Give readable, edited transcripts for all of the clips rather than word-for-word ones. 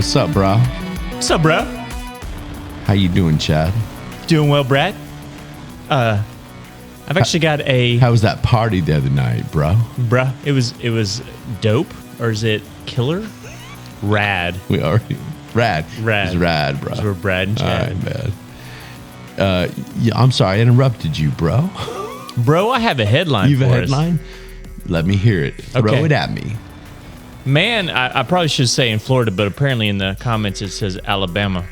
What's up, bro? What's up, bro? How you doing, Chad? Doing well, Brad. I've actually got a... How was that party the other night, bro? Bruh, it was dope, or is it killer? Rad. We already... Rad. Rad. It was rad, bro. So we're Brad and Chad. All right, man. Yeah, I'm sorry I interrupted you, bro. Bro, I have a headline You have for a headline? Let me hear it. Throw Okay. it at me. Man, I probably should say in Florida, but apparently in the comments it says Alabama.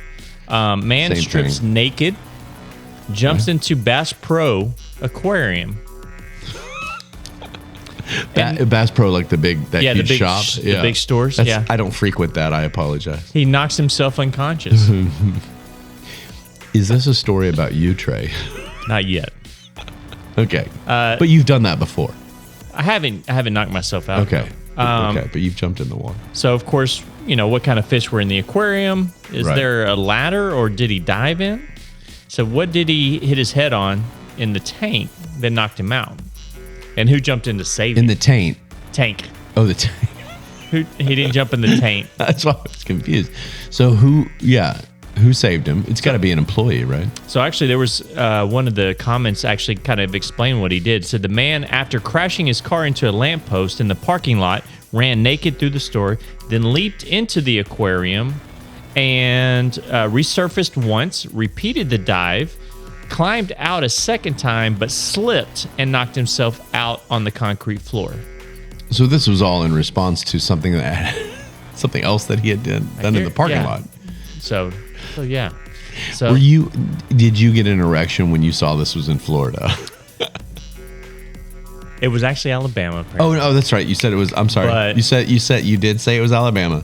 Man Same strips thing. naked, jumps into Bass Pro Aquarium. Bass Pro, like the big, that Yeah, the huge big shop. the big stores, yeah. I don't frequent that. I apologize. He knocks himself unconscious. Is this a story about you, Trey? Not yet. Okay. But you've done that before. I haven't knocked myself out. Okay. though. Okay, but you've jumped in the water. So, of course, you know, what kind of fish were in the aquarium? Is Right. there a ladder or did he dive in? So what did he hit his head on in the tank that knocked him out? And who jumped in to save him? In the taint. Tank. Oh, the taint. He didn't jump in the tank. That's why I was confused. So who saved him? It's got to be an employee, right? So actually there was one of the comments actually kind of explained what he did. So the man, after crashing his car into a lamppost in the parking lot, ran naked through the store, then leaped into the aquarium and resurfaced once, repeated the dive, climbed out a second time, but slipped and knocked himself out on the concrete floor. So this was all in response to something else that he had done in the parking Yeah. lot. So yeah. So Did you get an erection when you saw this was in Florida? it was actually Alabama. Apparently. Oh, that's right. You said it was. I'm sorry. But- you did say it was Alabama.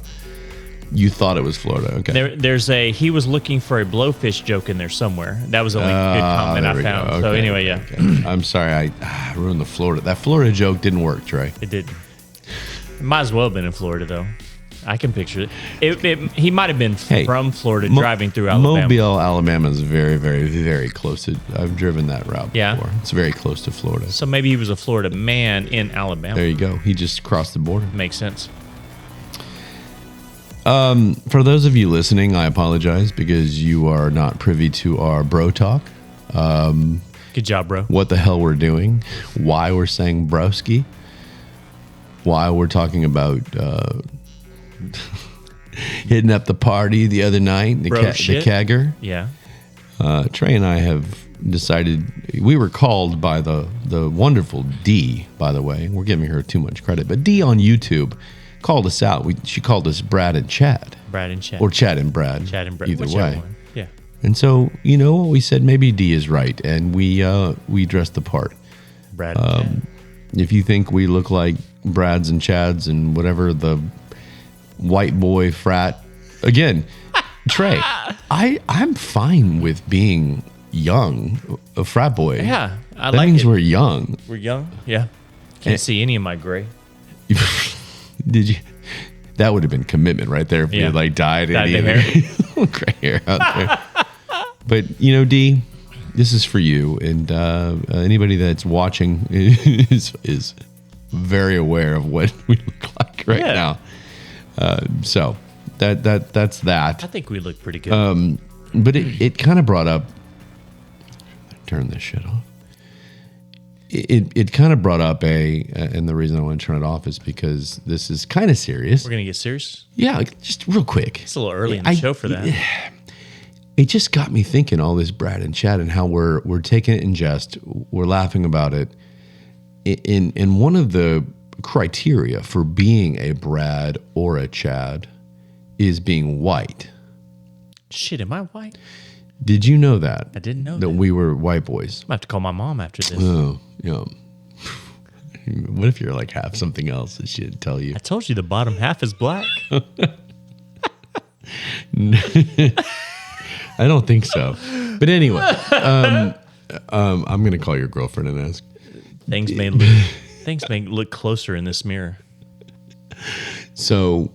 You thought it was Florida. Okay. There's he was looking for a blowfish joke in there somewhere. That was the only good comment there I we found. go. So Okay, anyway, yeah, okay. I'm sorry. I ruined the Florida. That Florida joke didn't work, Trey. it did. It might as well have been in Florida though. I can picture it. He might have been from Florida driving through Alabama. Mobile, Alabama is very, very, very close to. I've driven that route Yeah. before. It's very close to Florida. So maybe he was a Florida man in Alabama. There you go. He just crossed the border. Makes sense. For those of you listening, I apologize because you are not privy to our bro talk. Good job, bro. What the hell we're doing, why we're saying broski, why we're talking about hitting up the party the other night, the kegger. Yeah. Trey and I have decided, we were called by the wonderful D, by the way. We're giving her too much credit, but D on YouTube called us out. She called us Brad and Chad. Brad and Chad. Or Chad and Brad. Chad and Brad. Either Whichever way. one. Yeah. And so, you know, we said maybe D is right, and we dressed the part. Brad and Chad. If you think we look like Brads and Chads and whatever the white boy frat, again, Trey, I'm fine with being young, a frat boy. Yeah. I that like means it. we're young. We're young. Yeah. Can't see any of my gray. Did you? That would have been commitment right there if you Yeah. had like dyed any Dyed of your gray hair out there. But you know, D, this is for you, and anybody that's watching is very aware of what we look like right now. So that's that. I think we look pretty good. But it kind of brought up. Turn this shit off. It kind of brought up and the reason I want to turn it off is because this is kind of serious. We're gonna get serious. Yeah, just real quick. It's a little early in the show for that. It just got me thinking all this Brad and Chad and how we're taking it in jest. We're laughing about it. In one of the criteria for being a Brad or a Chad is being white. Shit, am I white? Did you know that? I didn't know that we were white boys. I'm gonna have to call my mom after this. Oh, yeah. What if you're like half something else that she didn't tell you? I told you the bottom half is black. I don't think so. But anyway, I'm going to call your girlfriend and ask. Things may look closer in this mirror. So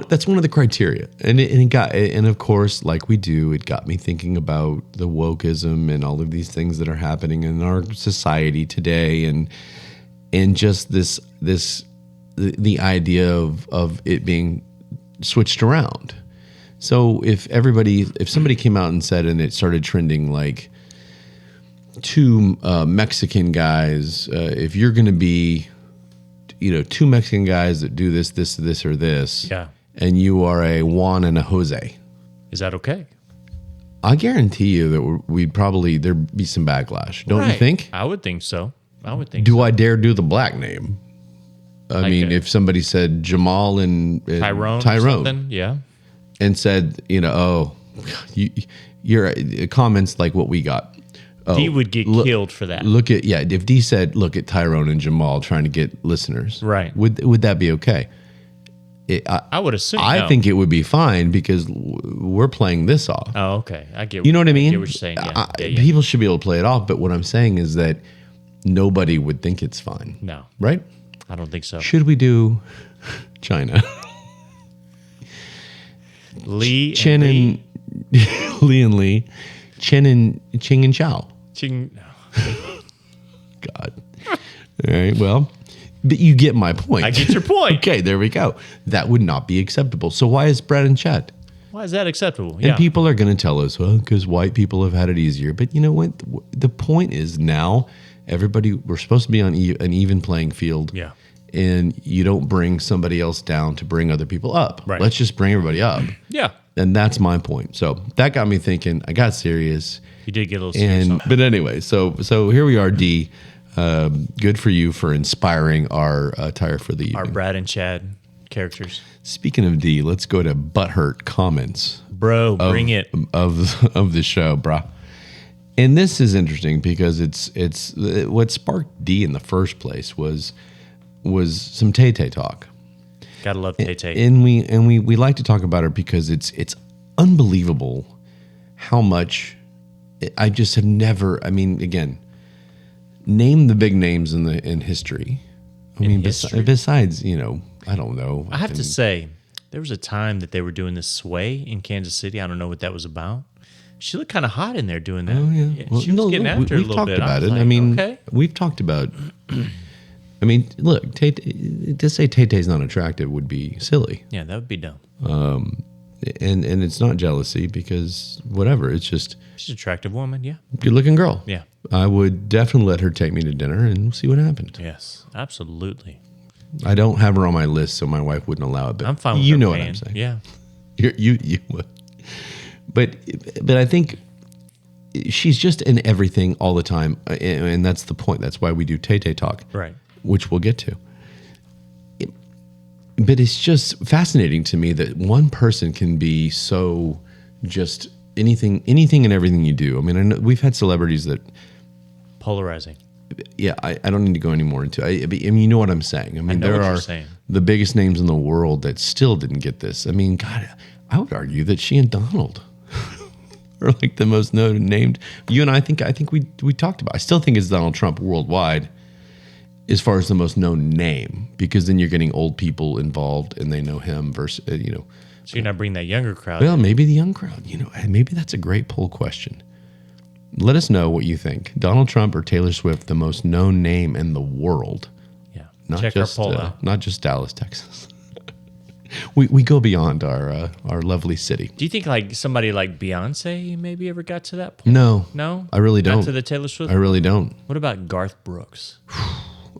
that's one of the criteria. And of course, like we do, it got me thinking about the wokeism and all of these things that are happening in our society today. And just the idea of it being switched around. So if somebody came out and said, and it started trending like two Mexican guys, if you're going to be, two Mexican guys that do this, or this, Yeah. and you are a Juan and a Jose, Is that okay? I guarantee you that there'd be some backlash. Don't you think? I would think so. Do Do I dare do the black name? I mean, if somebody said Jamal and Tyrone, or something? Yeah. and said, your comments like what we got. Oh, D would get killed for that. If D said, look at Tyrone and Jamal trying to get listeners, Right. Would that be okay? I would assume. I think it would be fine because we're playing this off. Oh, okay. I get. You know what I mean? I get what you're saying. Yeah. People should be able to play it off, but what I'm saying is that nobody would think it's fine. No, right? I don't think so. Should we do China? Lee, Chen and Lee and Lee, Chen and Ching and Chow. Ching. God. All right. Well, but you get my point. I get your point. Okay, there we go. That would not be acceptable. So why is Brad and Chet? Why is that acceptable? And people are going to tell us, well, because white people have had it easier. But you know what? The point is now we're supposed to be on an even playing field. Yeah. And you don't bring somebody else down to bring other people up. Right. Let's just bring everybody up. Yeah. And that's my point. So that got me thinking. I got serious. You did get a little serious. But anyway, so here we are, D. Good for you for inspiring our attire for the evening. Our Brad and Chad characters. Speaking of D, let's go to Butthurt comments. Bro, bring it. Of the show, brah. And this is interesting because it's what sparked D in the first place was some Tay Tay talk. Gotta love Tay Tay. And we like to talk about her because it's unbelievable how much I just have never. I mean, again, name the big names in history. Besides, I don't know. I have to say, there was a time that they were doing this sway in Kansas City. I don't know what that was about. She looked kind of hot in there doing that. Oh yeah, Well, she was getting after it a little bit. We've talked about it. Like, I mean, okay. We've talked about. I mean, look, to say Tay Tay's not attractive would be silly. Yeah, that would be dumb. And it's not jealousy because whatever. It's just She's an attractive woman. Yeah. good looking girl. Yeah. I would definitely let her take me to dinner and we'll see what happened. Yes, absolutely. I don't have her on my list, so my wife wouldn't allow it. But I'm fine with you her know paying. what I'm saying. Yeah. You would. But I think she's just in everything all the time, and that's the point. That's why we do Tay Tay Talk, Right. which we'll get to. But it's just fascinating to me that one person can be so just anything and everything you do. I mean, I know we've had celebrities that. Polarizing. Yeah, I don't need to go any more into it. I mean, you know what I'm saying. I mean, know there what you're are saying. the biggest names in the world that still didn't get this. I mean, God, I would argue that she and Donald are like the most known named. You and I think we talked about. I still think it's Donald Trump worldwide as far as the most known name, because then you're getting old people involved and they know him versus So you're not bringing that younger crowd. Well, maybe the young crowd. Maybe that's a great poll question. Let us know what you think. Donald Trump or Taylor Swift, the most known name in the world. Yeah. Not Check just, our poll out. Not just Dallas, Texas. we go beyond our lovely city. Do you think like somebody like Beyonce maybe ever got to that point? No. No? I really don't. Not to the Taylor Swift? I really don't. What about Garth Brooks?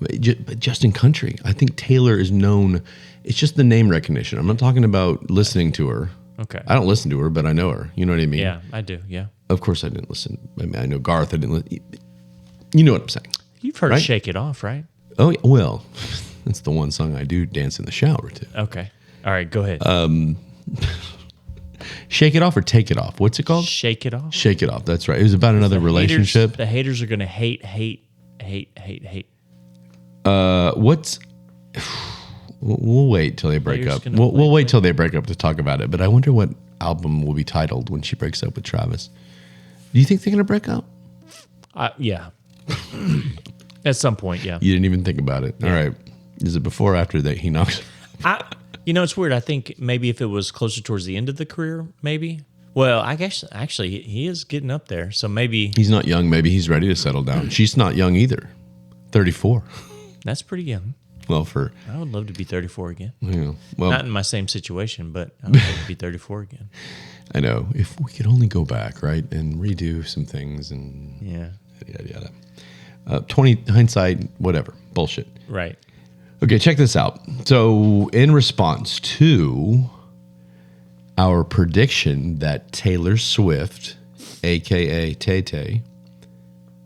But just in country. I think Taylor is known. It's just the name recognition. I'm not talking about listening to her. Okay. I don't listen to her, but I know her. You know what I mean? Yeah, I do. Yeah. Of course I didn't listen. I mean, I know Garth. I didn't listen. You know what I'm saying. You've heard Right? Shake It Off, right? Oh, yeah. Well, that's the one song I do dance in the shower to. Okay. All right, go ahead. Shake It Off or Take It Off? What's it called? Shake It Off. Shake It Off. That's right. It was about another relationship. The haters are going to hate. What's... We'll wait till they break Haters up. gonna We'll wait till they break up to talk about it. But I wonder what album will be titled when she breaks up with Travis. Do you think they're going to break up? Yeah. At some point, yeah. You didn't even think about it. All right. Is it before or after that he knocks? It's weird. I think maybe if it was closer towards the end of the career, maybe. Well, I guess actually he is getting up there, so maybe He's not young. Maybe he's ready to settle down. She's not young either. 34. that's pretty young. Well, for I would love to be 34 again. well, Not in my same situation, but I would love to be 34 again. I know if we could only go back, right, and redo some things and yada yada. 20 hindsight, whatever, bullshit. Right. Okay, check this out. So, in response to our prediction that Taylor Swift, aka Tay Tay,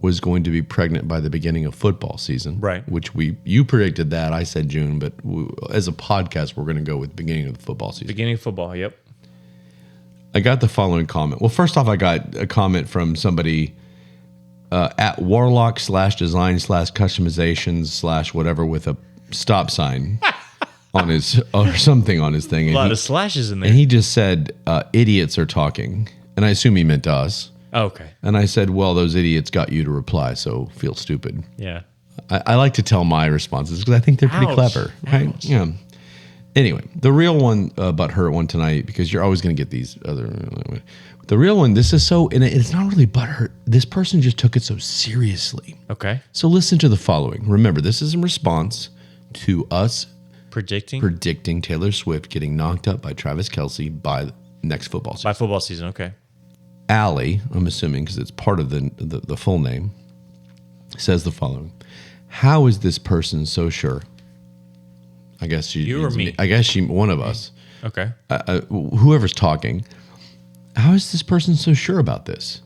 was going to be pregnant by the beginning of football season, right? Which you predicted that. I said June, but as a podcast, we're going to go with beginning of the football season. Beginning of football, yep. I got the following comment. Well, first off, I got a comment from somebody at Warlock /design /customizations /whatever with a stop sign on his or something on his thing. A lot of slashes in there. And he just said, idiots are talking. And I assume he meant us. Oh, okay. And I said, well, those idiots got you to reply, so feel stupid. Yeah. I like to tell my responses because I think they're pretty clever. Right? Ouch. Yeah. Anyway, the real one, butthurt one tonight, because you're always going to get these other. The real one, this is so, and it's not really butthurt. This person just took it so seriously. Okay. So listen to the following. Remember, this is in response to us predicting Taylor Swift getting knocked up by Travis Kelce by next football season. By football season, okay. Allie, I'm assuming because it's part of the full name, says the following. How is this person so sure? I guess you or me. I guess one of us. Okay. Whoever's talking. How is this person so sure about this?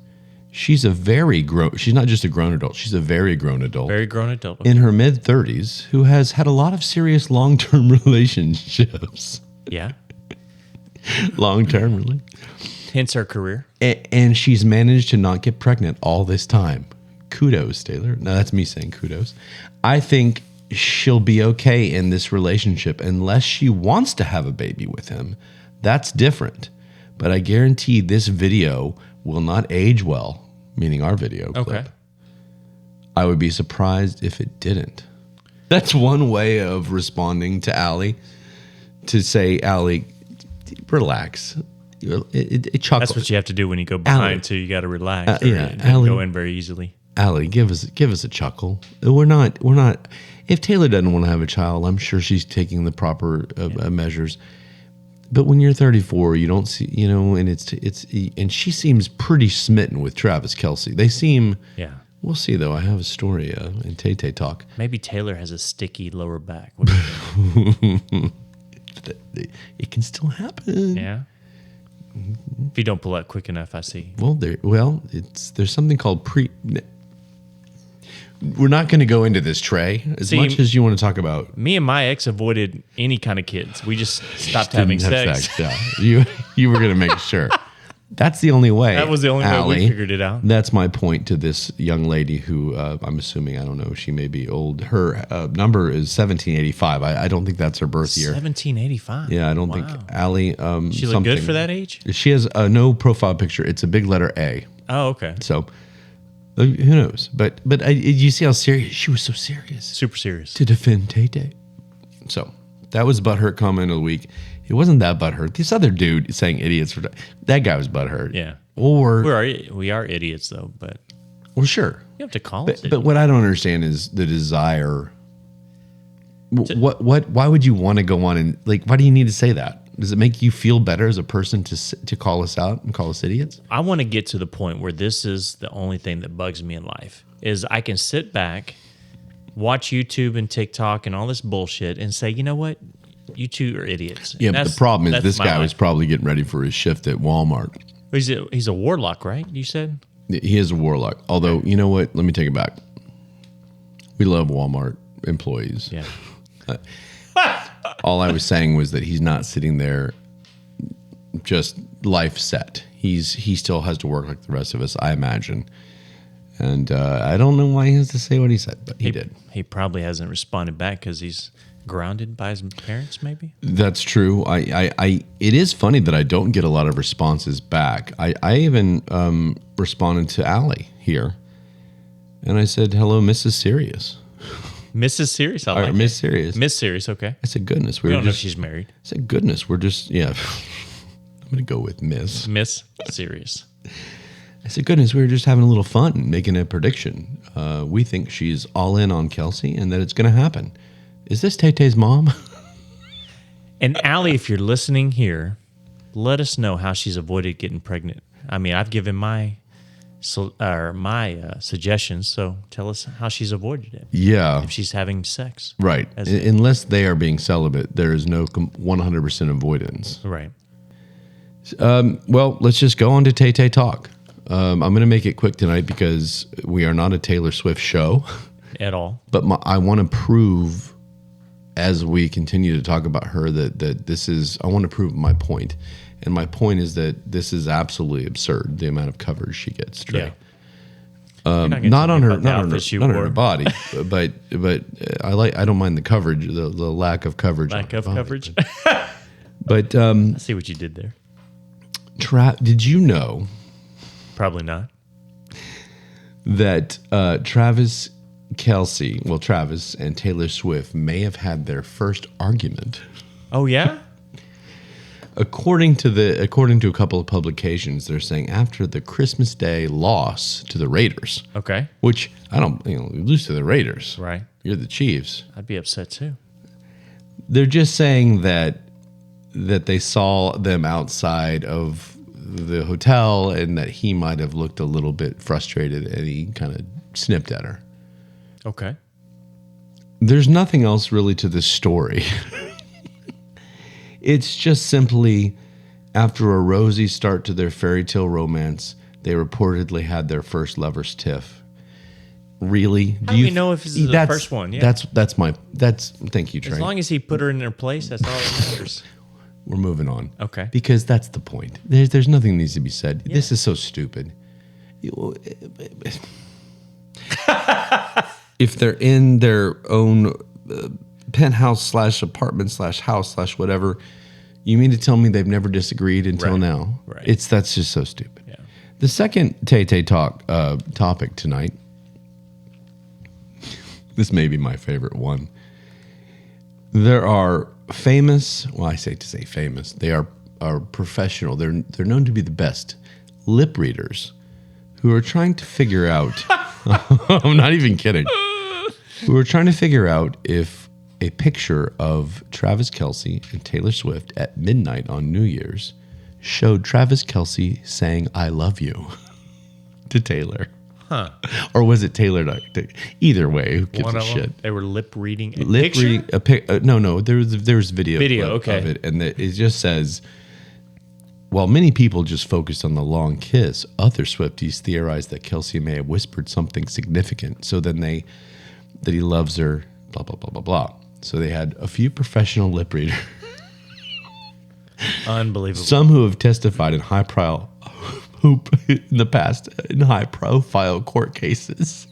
She's she's not just a grown adult. She's a very grown adult. Very grown adult. Okay. In her mid-30s who has had a lot of serious long-term relationships. Yeah. Long-term, really. Hence her career. And she's managed to not get pregnant all this time. Kudos, Taylor. No, that's me saying kudos. I think she'll be okay in this relationship unless she wants to have a baby with him. That's different. But I guarantee this video will not age well, meaning our video clip. Okay. I would be surprised if it didn't. That's one way of responding to Allie. To say, Allie, relax. Chuckle. That's what you have to do when you go behind too. You got to relax. Allie, go in very easily. Allie, give us a chuckle. We're not. If Taylor doesn't want to have a child, I'm sure she's taking the proper measures. But when you're 34, you don't see, and and she seems pretty smitten with Travis Kelce. They seem. Yeah. We'll see though. I have a story in Tay Tay Talk. Maybe Taylor has a sticky lower back. What do you think? It can still happen. Yeah. If you don't pull out quick enough, I see. Well, there's something called We're not going to go into this, Trey. Much as you want to talk about. Me and my ex avoided any kind of kids. We just stopped having sex. Yeah. You were going to make sure. That's the only way. That was the only way we figured it out. That's my point to this young lady who I'm assuming, I don't know, she may be old. Her number is 1785. I don't think that's her birth year. 1785? Yeah, I don't think. Allie. She look good for that age? She has no profile picture. It's a big letter A. Oh, okay. So who knows? But you see how serious she was. So serious, super serious to defend Tay Tay. So that was butthurt comment of the week. It wasn't that butthurt. This other dude saying idiots that guy was butthurt. Yeah. Or we are idiots though, but well, sure. You have to call us. But what I don't understand is the desire. Why would you want to go on and why do you need to say that? Does it make you feel better as a person to call us out and call us idiots? I want to get to the point where this is the only thing that bugs me in life is I can sit back, watch YouTube and TikTok and all this bullshit and say, you know what? You two are idiots. Yeah, but the problem is this guy was probably getting ready for his shift at Walmart. He's a warlock, right? You said? He is a warlock. Although, you know what? Let me take it back. We love Walmart employees. Yeah. All I was saying was that he's not sitting there just life set. He still has to work like the rest of us, I imagine. And I don't know why he has to say what he said, but he did. He probably hasn't responded back because he's grounded by his parents, maybe? That's true. It is funny that I don't get a lot of responses back. I even responded to Allie here, and I said, hello, Mrs. Serious. Mrs. Serious? I like Miss Serious. Miss Serious, okay. I said, goodness. We don't know if she's married. I said, goodness, we're just, I'm going to go with Miss. Miss Serious. I said, goodness, we were just having a little fun making a prediction. We think she's all in on Kelce and that it's going to happen. is this Tay Tay's mom? And Allie, if you're listening here, let us know how she's avoided getting pregnant. I mean, I've given my suggestions, so tell us how she's avoided it. Yeah. If she's having sex. Right. Unless they are being celibate, there is no 100% avoidance. Right. Well, let's just go on to Tay Tay Talk. I'm going to make it quick tonight because we are not a Taylor Swift show. At all. But I want to prove, as we continue to talk about her, that this is, I want to prove my point. And my point is that this is absolutely absurd, the amount of coverage she gets. Trey. Yeah. Not on her body, but I don't mind the coverage, the lack of coverage. Lack of coverage. But I see what you did there. Did you know? Probably not. That Travis and Taylor Swift may have had their first argument. Oh yeah. According to a couple of publications, they're saying after the Christmas Day loss to the Raiders. Okay. Which I don't, you lose to the Raiders. Right. You're the Chiefs. I'd be upset too. They're just saying that they saw them outside of the hotel and that he might have looked a little bit frustrated and he kind of snipped at her. Okay. There's nothing else really to this story. It's just simply after a rosy start to their fairy tale romance, they reportedly had their first lover's tiff. Really? How do we know if this is the first one? Yeah. Thank you, Trey. As long as he put her in her place, that's all that matters. We're moving on. Okay. Because that's the point. There's nothing that needs to be said. Yeah. This is so stupid. If they're in their own penthouse / apartment / house / whatever, you mean to tell me they've never disagreed until now? Right. That's just so stupid. Yeah. The second Tay Tay Talk topic tonight, this may be my favorite one. There are famous, well, I say to say famous, they are professional. They're known to be the best lip readers who are trying to figure out, I'm not even kidding, who are trying to figure out if a picture of Travis Kelce and Taylor Swift at midnight on New Year's showed Travis Kelce saying, "I love you" to Taylor. Huh. Or was it Taylor? Either way, who gives a shit? They were lip reading a picture? No, there was video okay. of it, and it just says, while many people just focused on the long kiss, other Swifties theorized that Kelce may have whispered something significant, so then that he loves her, blah, blah, blah, blah, blah. So they had a few professional lip readers. Unbelievable. Some who have testified in high-profile court cases.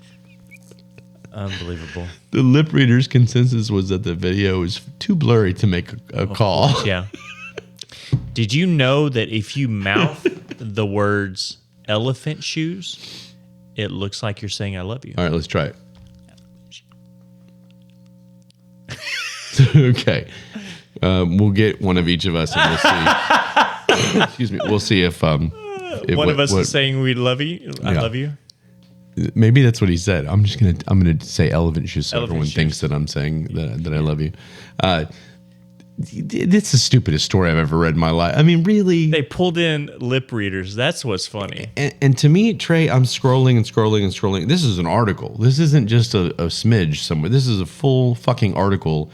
Unbelievable. The lip reader's consensus was that the video is too blurry to make a call. Yeah. Did you know that if you mouth the words elephant shoes, it looks like you're saying I love you? All right, let's try it. Okay. We'll get one of each of us and we'll see. Excuse me. We'll see if one of us is saying we love you. I love you. Maybe that's what he said. I'm gonna say elephant shoes so everyone thinks that I'm saying that I love you. It's the stupidest story I've ever read in my life. I mean, really. They pulled in lip readers. That's what's funny. And to me, Trey, I'm scrolling and scrolling and scrolling. This is an article. This isn't just a smidge somewhere. This is a full fucking article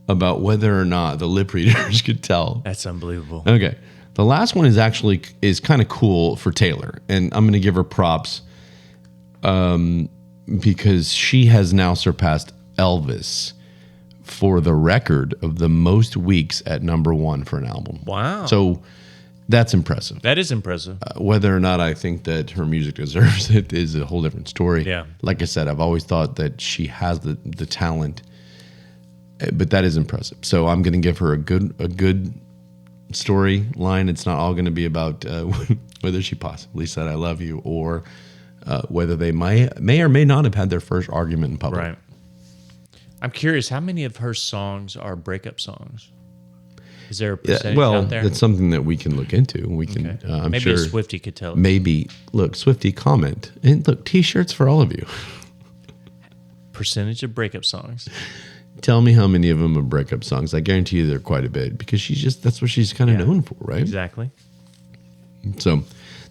about whether or not the lip readers could tell. That's unbelievable. Okay. The last one is kind of cool for Taylor. And I'm going to give her props because she has now surpassed Elvis for the record of the most weeks at #1 for an album. Wow. So that's impressive. That is impressive. Whether or not I think that her music deserves it is a whole different story. Yeah. Like I said, I've always thought that she has the talent, but that is impressive. So I'm going to give her a good storyline. It's not all going to be about whether she possibly said I love you or whether they may or may not have had their first argument in public. Right. I'm curious, how many of her songs are breakup songs? Is there a percentage out there? That's something that we can look into. We can. Okay. I'm maybe sure a Swiftie could tell us. Maybe look, Swiftie, comment and look, T-shirts for all of you. Percentage of breakup songs. Tell me how many of them are breakup songs. I guarantee you they're quite a bit because that's what she's kind of known for, right? Exactly. So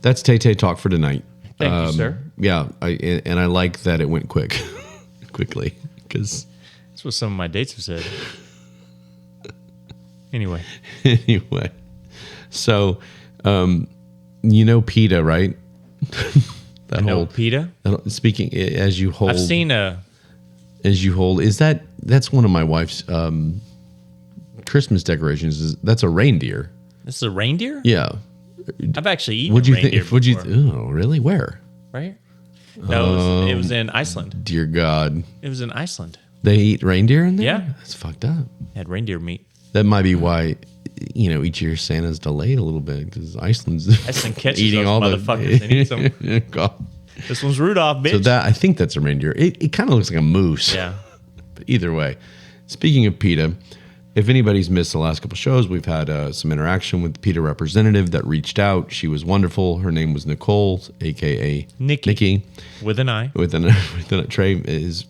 that's Tay Tay Talk for tonight. Thank you, sir. Yeah, I like that it went quickly, because that's what some of my dates have said. Anyway, so PETA, right? I know PETA. Speaking as you hold, I've seen that's one of my wife's Christmas decorations. That's a reindeer. This is a reindeer? Yeah. I've actually eaten reindeer before. Oh, really? Where? Right here. No, it was in Iceland. Dear God. It was in Iceland. They eat reindeer in there? Yeah. That's fucked up. Had reindeer meat. That might be why, each year Santa's delayed a little bit, because Iceland catches eating those all motherfuckers. They need some. God. This one's Rudolph, bitch. So I think that's a reindeer. It kind of looks like a moose. Yeah. But either way, speaking of PETA, if anybody's missed the last couple shows, we've had some interaction with the PETA representative that reached out. She was wonderful. Her name was Nicole, a.k.a. Nikki. With an I. With a Trey is...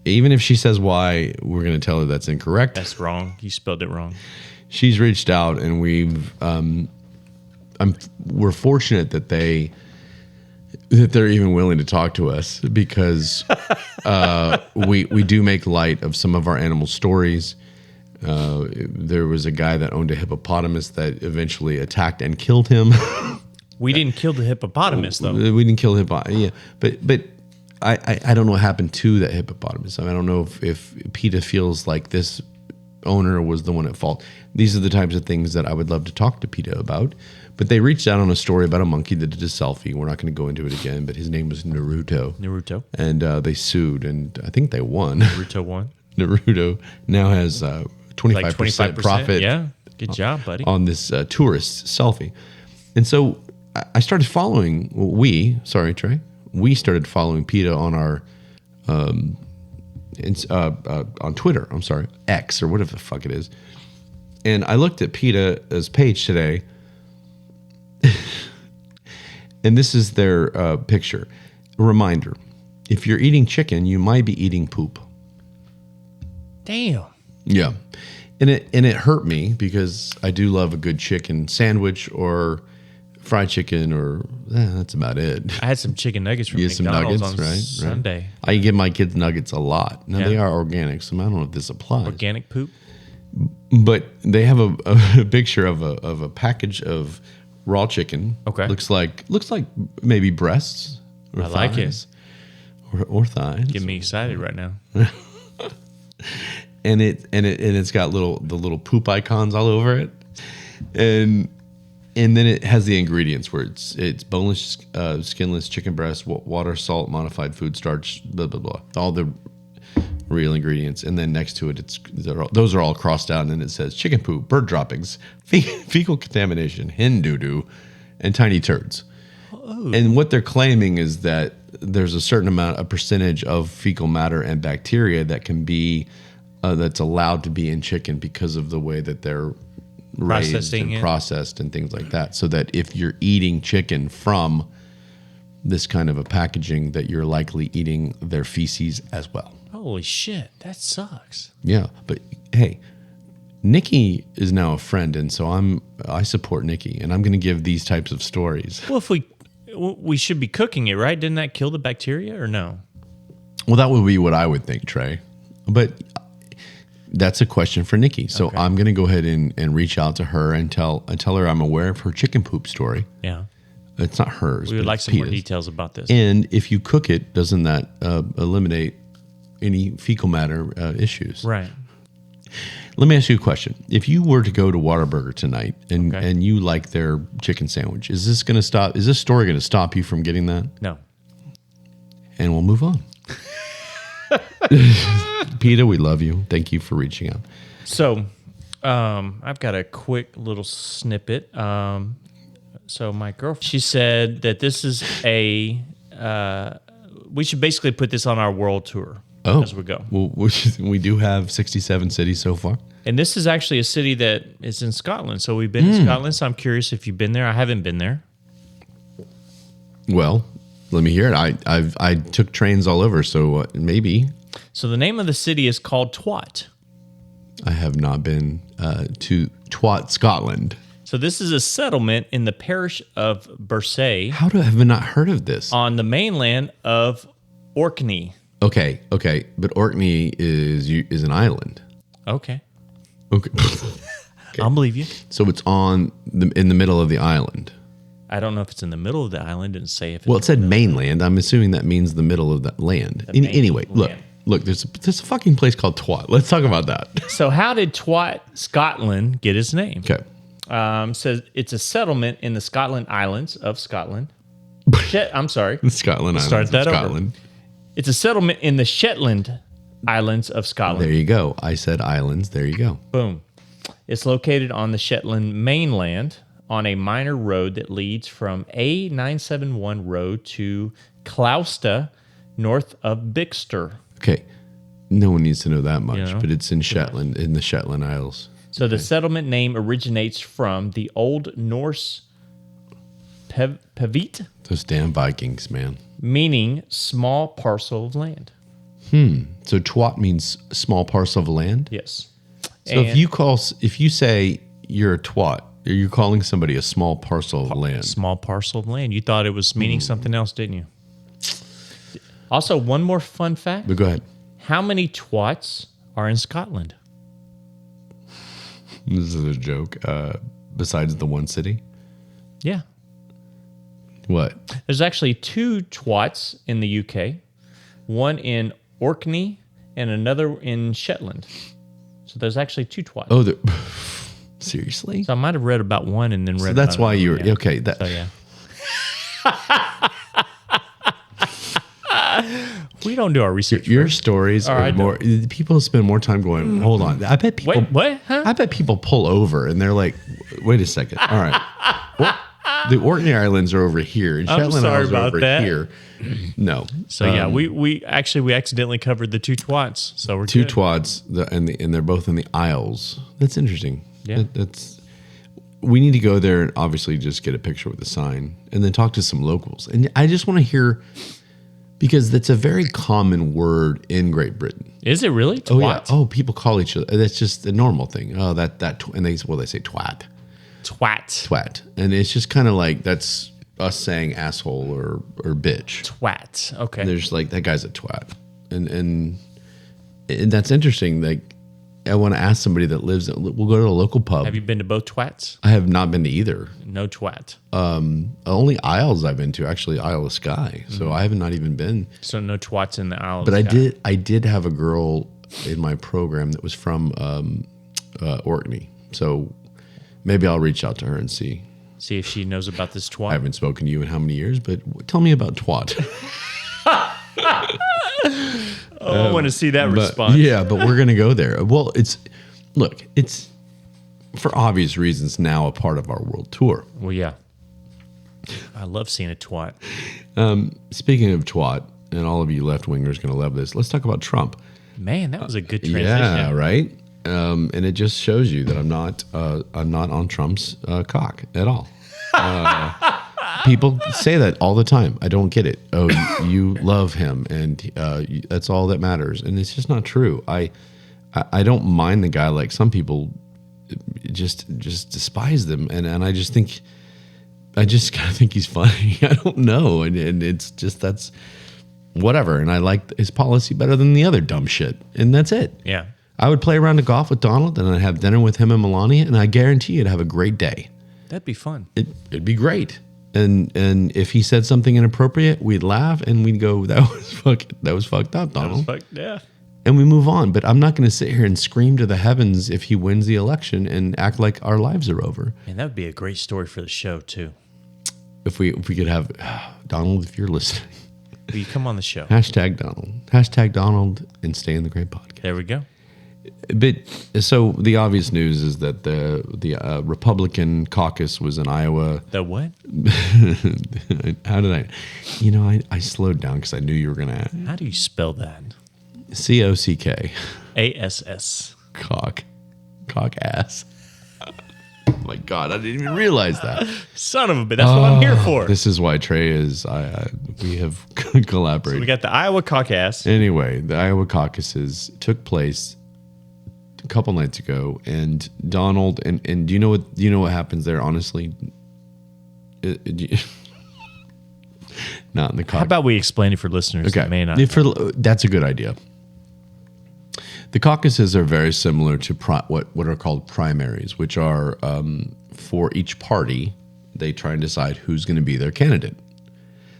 Even if she says why, we're going to tell her that's incorrect. That's wrong. You spelled it wrong. She's reached out, and we're fortunate that they're even willing to talk to us, because we do make light of some of our animal stories. There was a guy that owned a hippopotamus that eventually attacked and killed him. We didn't kill the hippopotamus, though. We didn't kill the hippopotamus. Yeah, but I don't know what happened to that hippopotamus. I don't know if PETA feels like this owner was the one at fault. These are the types of things that I would love to talk to PETA about. But they reached out on a story about a monkey that did a selfie. We're not going to go into it again, but his name was Naruto. And they sued, and I think they won. Naruto won. Naruto now has 25% profit. Yeah, good job, buddy. On this tourist selfie. And so I started following, we started following PETA on our on Twitter. I'm sorry, X or whatever the fuck it is. And I looked at PETA's page today, and this is their picture. A reminder: if you're eating chicken, you might be eating poop. Damn. Yeah, and it hurt me, because I do love a good chicken sandwich or fried chicken, or that's about it. I had some chicken nuggets from McDonald's on Sunday. I give my kids nuggets a lot. Now they are organic, so I don't know if this applies. Organic poop. But they have a picture of a package of raw chicken. Okay, looks like maybe breasts. Or I like it. Or thighs. Get me excited right now. and it's got the little poop icons all over it, and then it has the ingredients where it's boneless, skinless chicken breast, water, salt, modified food starch, blah blah blah, all the real ingredients. And then next to it, those are all crossed out, and then it says chicken poop, bird droppings, fecal contamination, hen doo-doo, and tiny turds. Oh. And what they're claiming is that there's a percentage of fecal matter and bacteria that can be that's allowed to be in chicken because of the way that they're raised and processed and things like that. So that if you're eating chicken from this kind of a packaging, that you're likely eating their feces as well. Holy shit, that sucks. Yeah, but hey, Nikki is now a friend, and so I support Nikki, and I'm going to give these types of stories. Well, if we should be cooking it, right? Didn't that kill the bacteria, or no? Well, that would be what I would think, Trey. But that's a question for Nikki. So okay. I'm going to go ahead and reach out to her and tell her I'm aware of her chicken poop story. Yeah. It's not hers. We would like some more details about this. And if you cook it, doesn't that eliminate any fecal matter issues? Right. Let me ask you a question. If you were to go to Whataburger tonight and you like their chicken sandwich, is this story going to stop you from getting that? No. And we'll move on. PETA, we love you. Thank you for reaching out. So, I've got a quick little snippet. So my girlfriend, she said that this is we should basically put this on our world tour as we go. Well, we do have 67 cities so far. And this is actually a city that is in Scotland. So we've been in Scotland. So I'm curious if you've been there. I haven't been there. Well, Let me hear it. I took trains all over, so maybe. So the name of the city is called Twat. I have not been to Twat, Scotland. So this is a settlement in the parish of Bursay How have I not heard of this? on the mainland of Orkney. Okay, but Orkney is an island. Okay. Okay. I'll believe you. So it's in the middle of the island. I don't know if it's in the middle of the island. It didn't say if it's Well, it said mainland. I'm assuming that means the middle of the land. Anyway, mainland. look. There's a fucking place called Twat. Let's talk about that. So how did Twat, Scotland, get its name? Okay. Says it's a settlement in the Scotland Islands of Scotland. I'm sorry. Scotland Islands. Start that of over. Scotland. It's a settlement in the Shetland Islands of Scotland. There you go. I said islands. There you go. Boom. It's located on the Shetland mainland on a minor road that leads from A971 road to Clousta, north of Bixter. Okay. No one needs to know that much, You know? but it's in Shetland, in the Shetland Isles. So the settlement name originates from the Old Norse Pevit, Those damn Vikings, man. meaning small parcel of land. So Twat means small parcel of land. Yes. So if you say you're a twat, are you calling somebody a small parcel of land? Small parcel of land. You thought it was meaning something else, didn't you? Also, one more fun fact. But go ahead. How many twats are in Scotland? This is a joke. Besides the one city, Yeah. what? There's actually 2 twats in the UK, one in Orkney and another in Shetland. So there's actually 2 twats. Oh, seriously? So I might have read about one and then read So that's about why another, you're okay. That So yeah. We don't do our research. your stories are right, more. People spend more time going. Hold on. I bet people. Wait, what? Huh? I bet people pull over and they're like, "Wait a second. All right, the Orkney Islands are over here, and I'm Shetland sorry Islands are about over that. here." No. So yeah, we accidentally covered the 2 twats. So we're 2 good. twats, and they're both in the Isles. That's interesting. Yeah. That's. We need to go there and obviously just get a picture with the sign, and then talk to some locals. And I just want to hear, because that's a very common word in Great Britain. Is it really? Twat? Oh yeah. Oh, people call each other. That's just a normal thing. Oh, and they say twat, Twat. and it's just kind of like that's us saying asshole or bitch. Twat. Okay. And there's like that guy's a twat, and that's interesting. Like I want to ask somebody that lives. We'll go to a local pub. Have you been to both twats? I have not been to either. No twat. Only Isles I've been to, actually Isle of Skye. So I have not even been. So no twats in the Isle of But Skye. I did have a girl in my program that was from Orkney. So maybe I'll reach out to her and see. See if she knows about this twat. I haven't spoken to you in how many years, but tell me about twat. I want to see that But, response. yeah, but we're gonna go there. Well, it's for obvious reasons now a part of our world tour. Well, yeah. I love seeing a twat. Speaking of twat, and all of you left wingers gonna love this. Let's talk about Trump. Man, that was a good transition. Yeah, right. And it just shows you that I'm not on Trump's cock at all. People say that all the time. I don't get it. Oh, you love him, and that's all that matters. And it's just not true. I don't mind the guy like some people just despise them, and I just think kind of think he's funny. I don't know, and it's just that's whatever. And I like his policy better than the other dumb shit, and that's it. Yeah. I would play around the golf with Donald, and I'd have dinner with him and Melania, and I guarantee you'd have a great day. That'd be fun. It'd be great. And if he said something inappropriate, we'd laugh and we'd go, "That was fucked up, Donald." Yeah. And we move on. But I'm not going to sit here and scream to the heavens if he wins the election and act like our lives are over. Man, that would be a great story for the show too. If we could have Donald, if you're listening, Will you come on the show? Hashtag Donald and stay in the great podcast. There we go. But so the obvious news is that the Republican caucus was in Iowa. The what? How did I? I slowed down because I knew you were going to. How do you spell that? COCK. ASS. Cock ass. my God, I didn't even realize that. Son of a bitch. That's what I'm here for. This is why Trey is. We have collaborated. So we got the Iowa Caucus. Anyway, the Iowa caucuses took place a couple nights ago, and Donald and do you know what happens there? Honestly, not in the caucus. How about we explain it for listeners that may not? That's a good idea. The caucuses are very similar to what are called primaries, which are for each party, they try and decide who's going to be their candidate.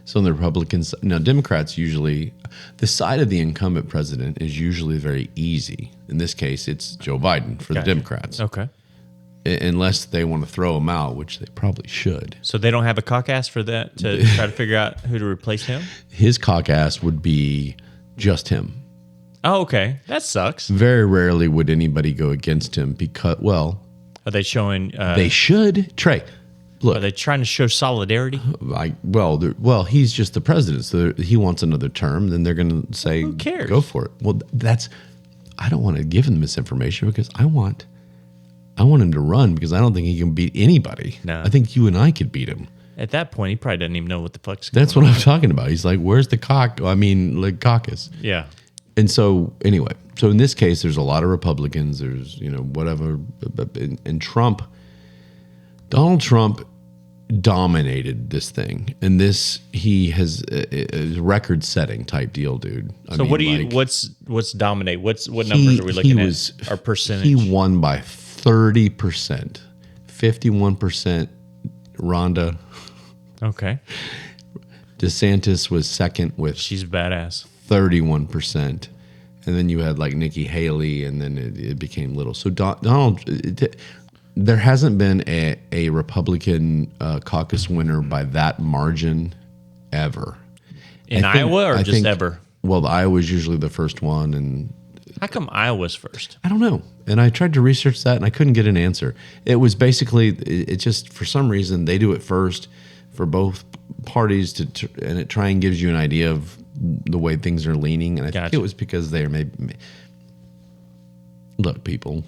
So the Republicans, now Democrats usually, the side of the incumbent president is usually very easy. In this case, it's Joe Biden for the Democrats. Okay. Unless they want to throw him out, which they probably should. So they don't have a caucus for that to try to figure out who to replace him? His caucus would be just him. Oh, okay. That sucks. Very rarely would anybody go against him because, well... Are they showing... they should. Trey, look. Are they trying to show solidarity? Well, he's just the president, so he wants another term, then they're going to say... Who cares? Go for it. Well, I don't want to give him misinformation because I want him to run because I don't think he can beat anybody. No. I think you and I could beat him. At that point, he probably doesn't even know what the fuck's going on. That's what I'm talking about. He's like, where's the caucus? Yeah. And so, anyway, so in this case, there's a lot of Republicans. There's, whatever. And Donald Trump dominated this thing. And he has a record-setting type deal, dude. What's dominate? What numbers are we looking at? Our percentage? He won by 30%. 51% Rhonda. Okay. DeSantis was second with... She's badass. 31%, and then you had like Nikki Haley, and then it became little. So Donald, there hasn't been a Republican caucus winner by that margin ever. In Iowa, or just ever? Well, Iowa is usually the first one, and how come Iowa's first? I don't know. And I tried to research that, and I couldn't get an answer. It was basically, it just for some reason they do it first for both parties and it try and gives you an idea of the way things are leaning, and I think it was because they're maybe... Look, people,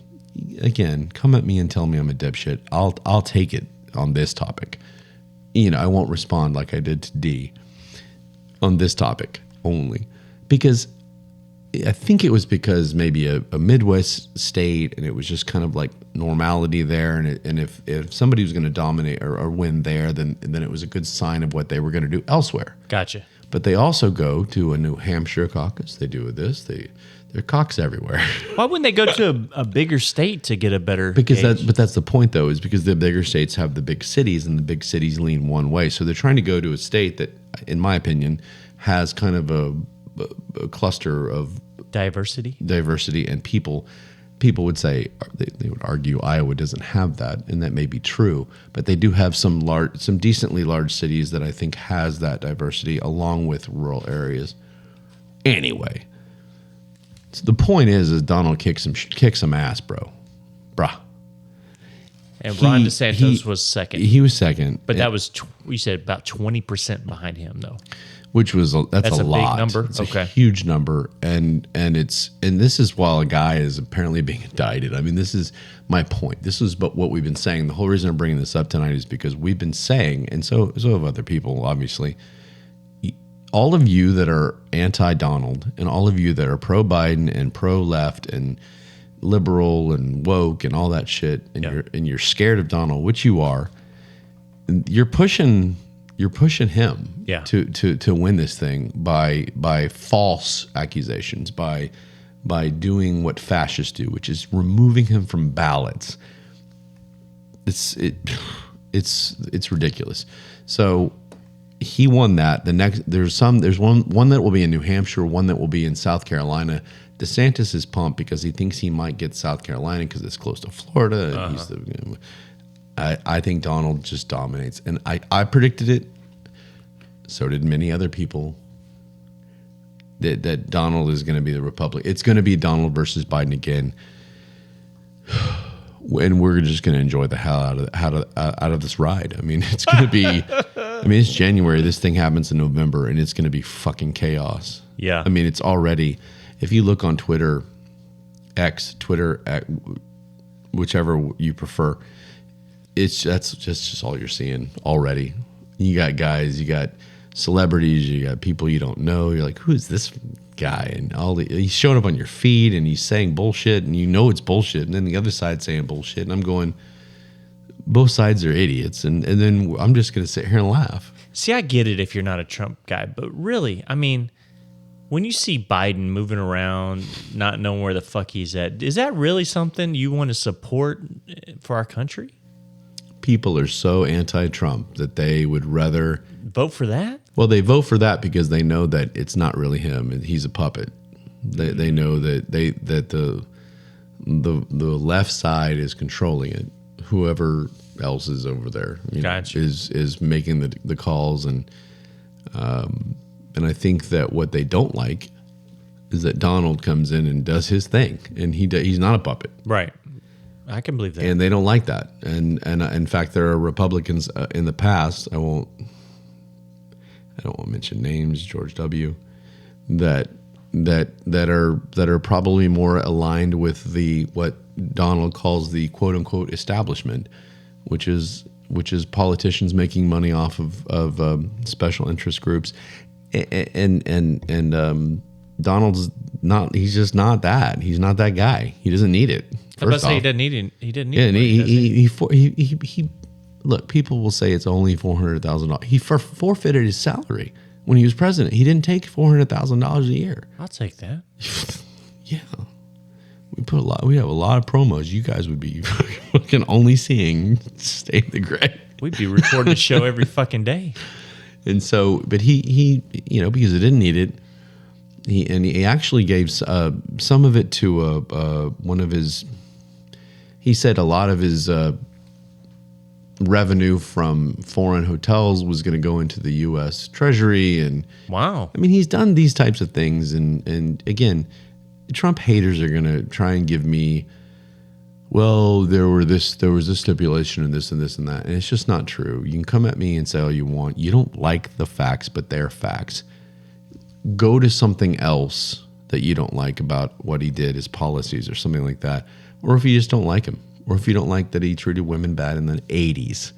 again, come at me and tell me I'm a dipshit. I'll take it on this topic. I won't respond like I did to D on this topic only, because I think it was because maybe a Midwest state, and it was just kind of like normality there, and if somebody was going to dominate or win there, then it was a good sign of what they were going to do elsewhere. Gotcha. But they also go to a New Hampshire caucus. They do this. They're caucus everywhere. Why wouldn't they go to a bigger state to get a better? But that's the point, though, is because the bigger states have the big cities, and the big cities lean one way. So they're trying to go to a state that, in my opinion, has kind of a cluster of diversity, and people would say, they would argue Iowa doesn't have that, and that may be true, but they do have some decently large cities that I think has that diversity along with rural areas. Anyway, so the point is Donald kicks some ass, bruh. And Ron DeSantis was second. He was second, but that was you said about 20% behind him, though. Which was that's a lot. Big number. It's a huge number, and this is while a guy is apparently being indicted. I mean, this is my point. This is what we've been saying. The whole reason I'm bringing this up tonight is because we've been saying, and so have other people, obviously. All of you that are anti-Donald, and all of you that are pro-Biden and pro-left and liberal and woke and all that shit, and you're scared of Donald, which you are. You're pushing him to win this thing by false accusations, by doing what fascists do, which is removing him from ballots. It's ridiculous. So he won that. There's one that will be in New Hampshire, one that will be in South Carolina. DeSantis is pumped because he thinks he might get South Carolina because it's close to Florida. And I think Donald just dominates, and I predicted it. So did many other people. That Donald is going to be the Republican. It's going to be Donald versus Biden again, and we're just going to enjoy the hell out of this ride. I mean, it's going to be. I mean, it's January. This thing happens in November, and it's going to be fucking chaos. Yeah. I mean, it's already. If you look on Twitter, Twitter, whichever you prefer, that's just all you're seeing already. You got guys, you got celebrities, you got people you don't know. You're like, who is this guy? And he's showing up on your feed and he's saying bullshit, and you know it's bullshit. And then the other side's saying bullshit, and I'm going, both sides are idiots. And then I'm just going to sit here and laugh. See, I get it if you're not a Trump guy, but really, I mean, when you see Biden moving around, not knowing where the fuck he's at, is that really something you want to support for our country? People are so anti-Trump that they would rather vote for that. Well, they vote for that because they know that it's not really him and he's a puppet. They know that the left side is controlling it. Whoever else is over there gotcha. is making the calls, and I think that what they don't like is that Donald comes in and does his thing, and he's not a puppet, right? I can believe that, and they don't like that. And in fact, there are Republicans in the past. I don't want to mention names. George W. That are probably more aligned with what Donald calls the quote unquote establishment, which is politicians making money off of special interest groups, and Donald's not. He's just not that. He's not that guy. He doesn't need it. First off, he didn't need it. He didn't need it. He look. People will say it's only $400,000. He forfeited his salary when he was president. He didn't take $400,000 a year. I'll take that. Yeah. We have a lot of promos. You guys would be fucking only seeing Stay in the Gray. We'd be recording the show every fucking day. And so, but he because he didn't need it, he actually gave some of it to one of his. He said a lot of his revenue from foreign hotels was going to go into the U.S. Treasury, and wow. I mean, he's done these types of things, and again, Trump haters are going to try and give me, well, there was this stipulation and this and this and that, and it's just not true. You can come at me and say all you want. You don't like the facts, but they're facts. Go to something else that you don't like about what he did, his policies or something like that, or if you just don't like him, or if you don't like that he treated women bad in the 80s.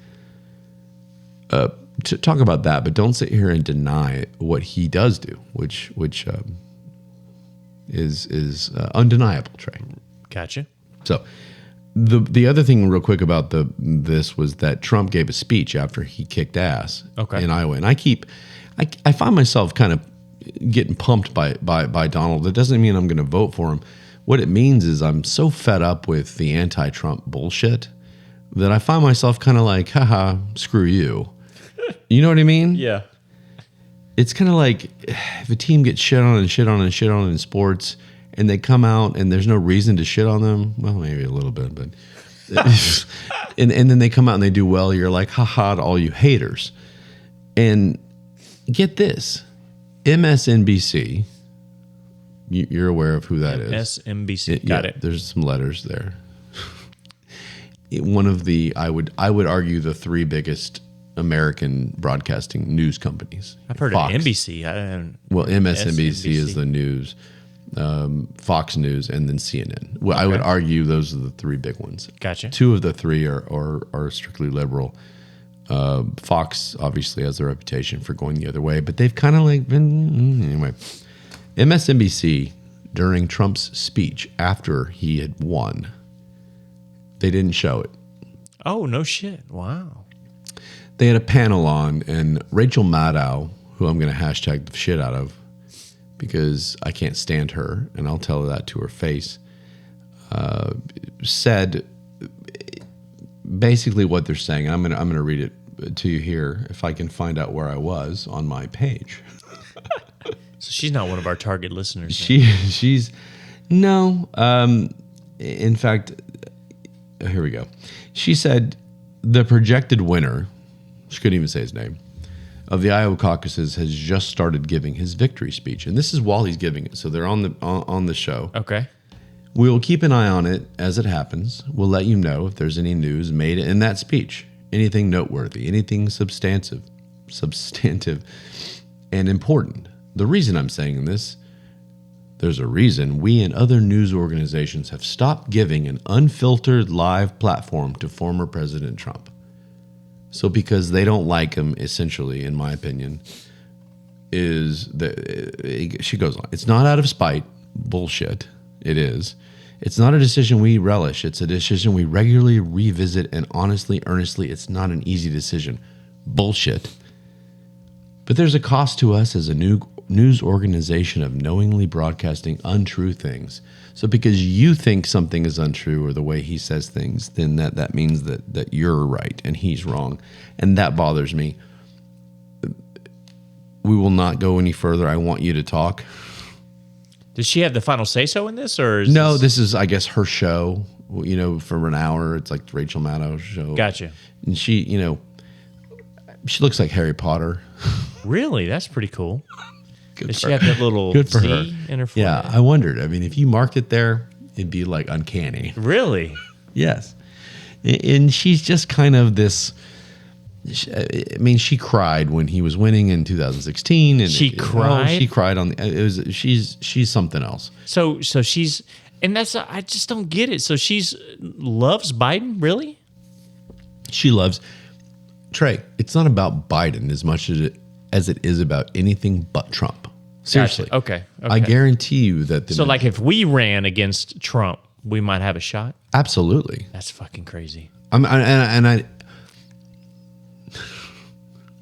To talk about that, but don't sit here and deny what he does do, which is undeniable, Trey. Gotcha. So the other thing real quick about this was that Trump gave a speech after he kicked ass in Iowa. And I find myself kind of getting pumped by Donald. That doesn't mean I'm going to vote for him. What it means is I'm so fed up with the anti-Trump bullshit that I find myself kind of like, haha, screw you. You know what I mean? Yeah. It's kind of like if a team gets shit on in sports, and they come out and there's no reason to shit on them. Well, maybe a little bit, but and then they come out and they do well. You're like, haha, to all you haters. And get this, MSNBC. You're aware of who that is? MSNBC. Got it. There's some letters there. One of the I would argue the three biggest American broadcasting news companies. I've heard Fox. of NBC. Well, MSNBC is the news, Fox News, and then CNN. Well, I would argue those are the three big ones. Gotcha. Two of the three are strictly liberal. Fox obviously has a reputation for going the other way, but they've kind of like been anyway. MSNBC during Trump's speech after he had won, they didn't show it. Oh, no shit! Wow. They had a panel on, and Rachel Maddow, who I'm going to hashtag the shit out of because I can't stand her, and I'll tell her that to her face, said basically what they're saying. I'm going to read it to you here if I can find out where I was on my page. So she's not one of our target listeners. She's no. In fact, here we go. She said the projected winner, she couldn't even say his name, of the Iowa caucuses has just started giving his victory speech, and this is while he's giving it. So they're on the show. Okay. We will keep an eye on it as it happens. We'll let you know if there's any news made in that speech, anything noteworthy, anything substantive, and important. The reason I'm saying this, there's a reason we and other news organizations have stopped giving an unfiltered live platform to former President Trump. So because they don't like him, essentially, in my opinion, she goes on. It's not out of spite. Bullshit. It is. It's not a decision we relish. It's a decision we regularly revisit, and honestly, earnestly, it's not an easy decision. Bullshit. But there's a cost to us as a news organization of knowingly broadcasting untrue things. So because you think something is untrue or the way he says things, then that means that you're right and he's wrong. And that bothers me. We will not go any further. I want you to talk. Does she have the final say-so in this? Or No, this is, I guess, her show, for an hour. It's like Rachel Maddow's show. Gotcha. And she, she looks like Harry Potter. Really? That's pretty cool. Does she her. have that little Good for Z her. in her forehead? Yeah, I wondered. I mean, if you marked it there, it'd be like uncanny. Really? Yes. And she's just kind of this... I mean, she cried when he was winning in 2016, and she cried. She cried on the. It was she's something else. So she's, and that's, I just don't get it. So she's loves Biden, really? She loves Trey. It's not about Biden as much as it is about anything but Trump. Seriously. Gotcha. Okay. I guarantee you that. So, like, if we ran against Trump, we might have a shot. Absolutely. That's fucking crazy.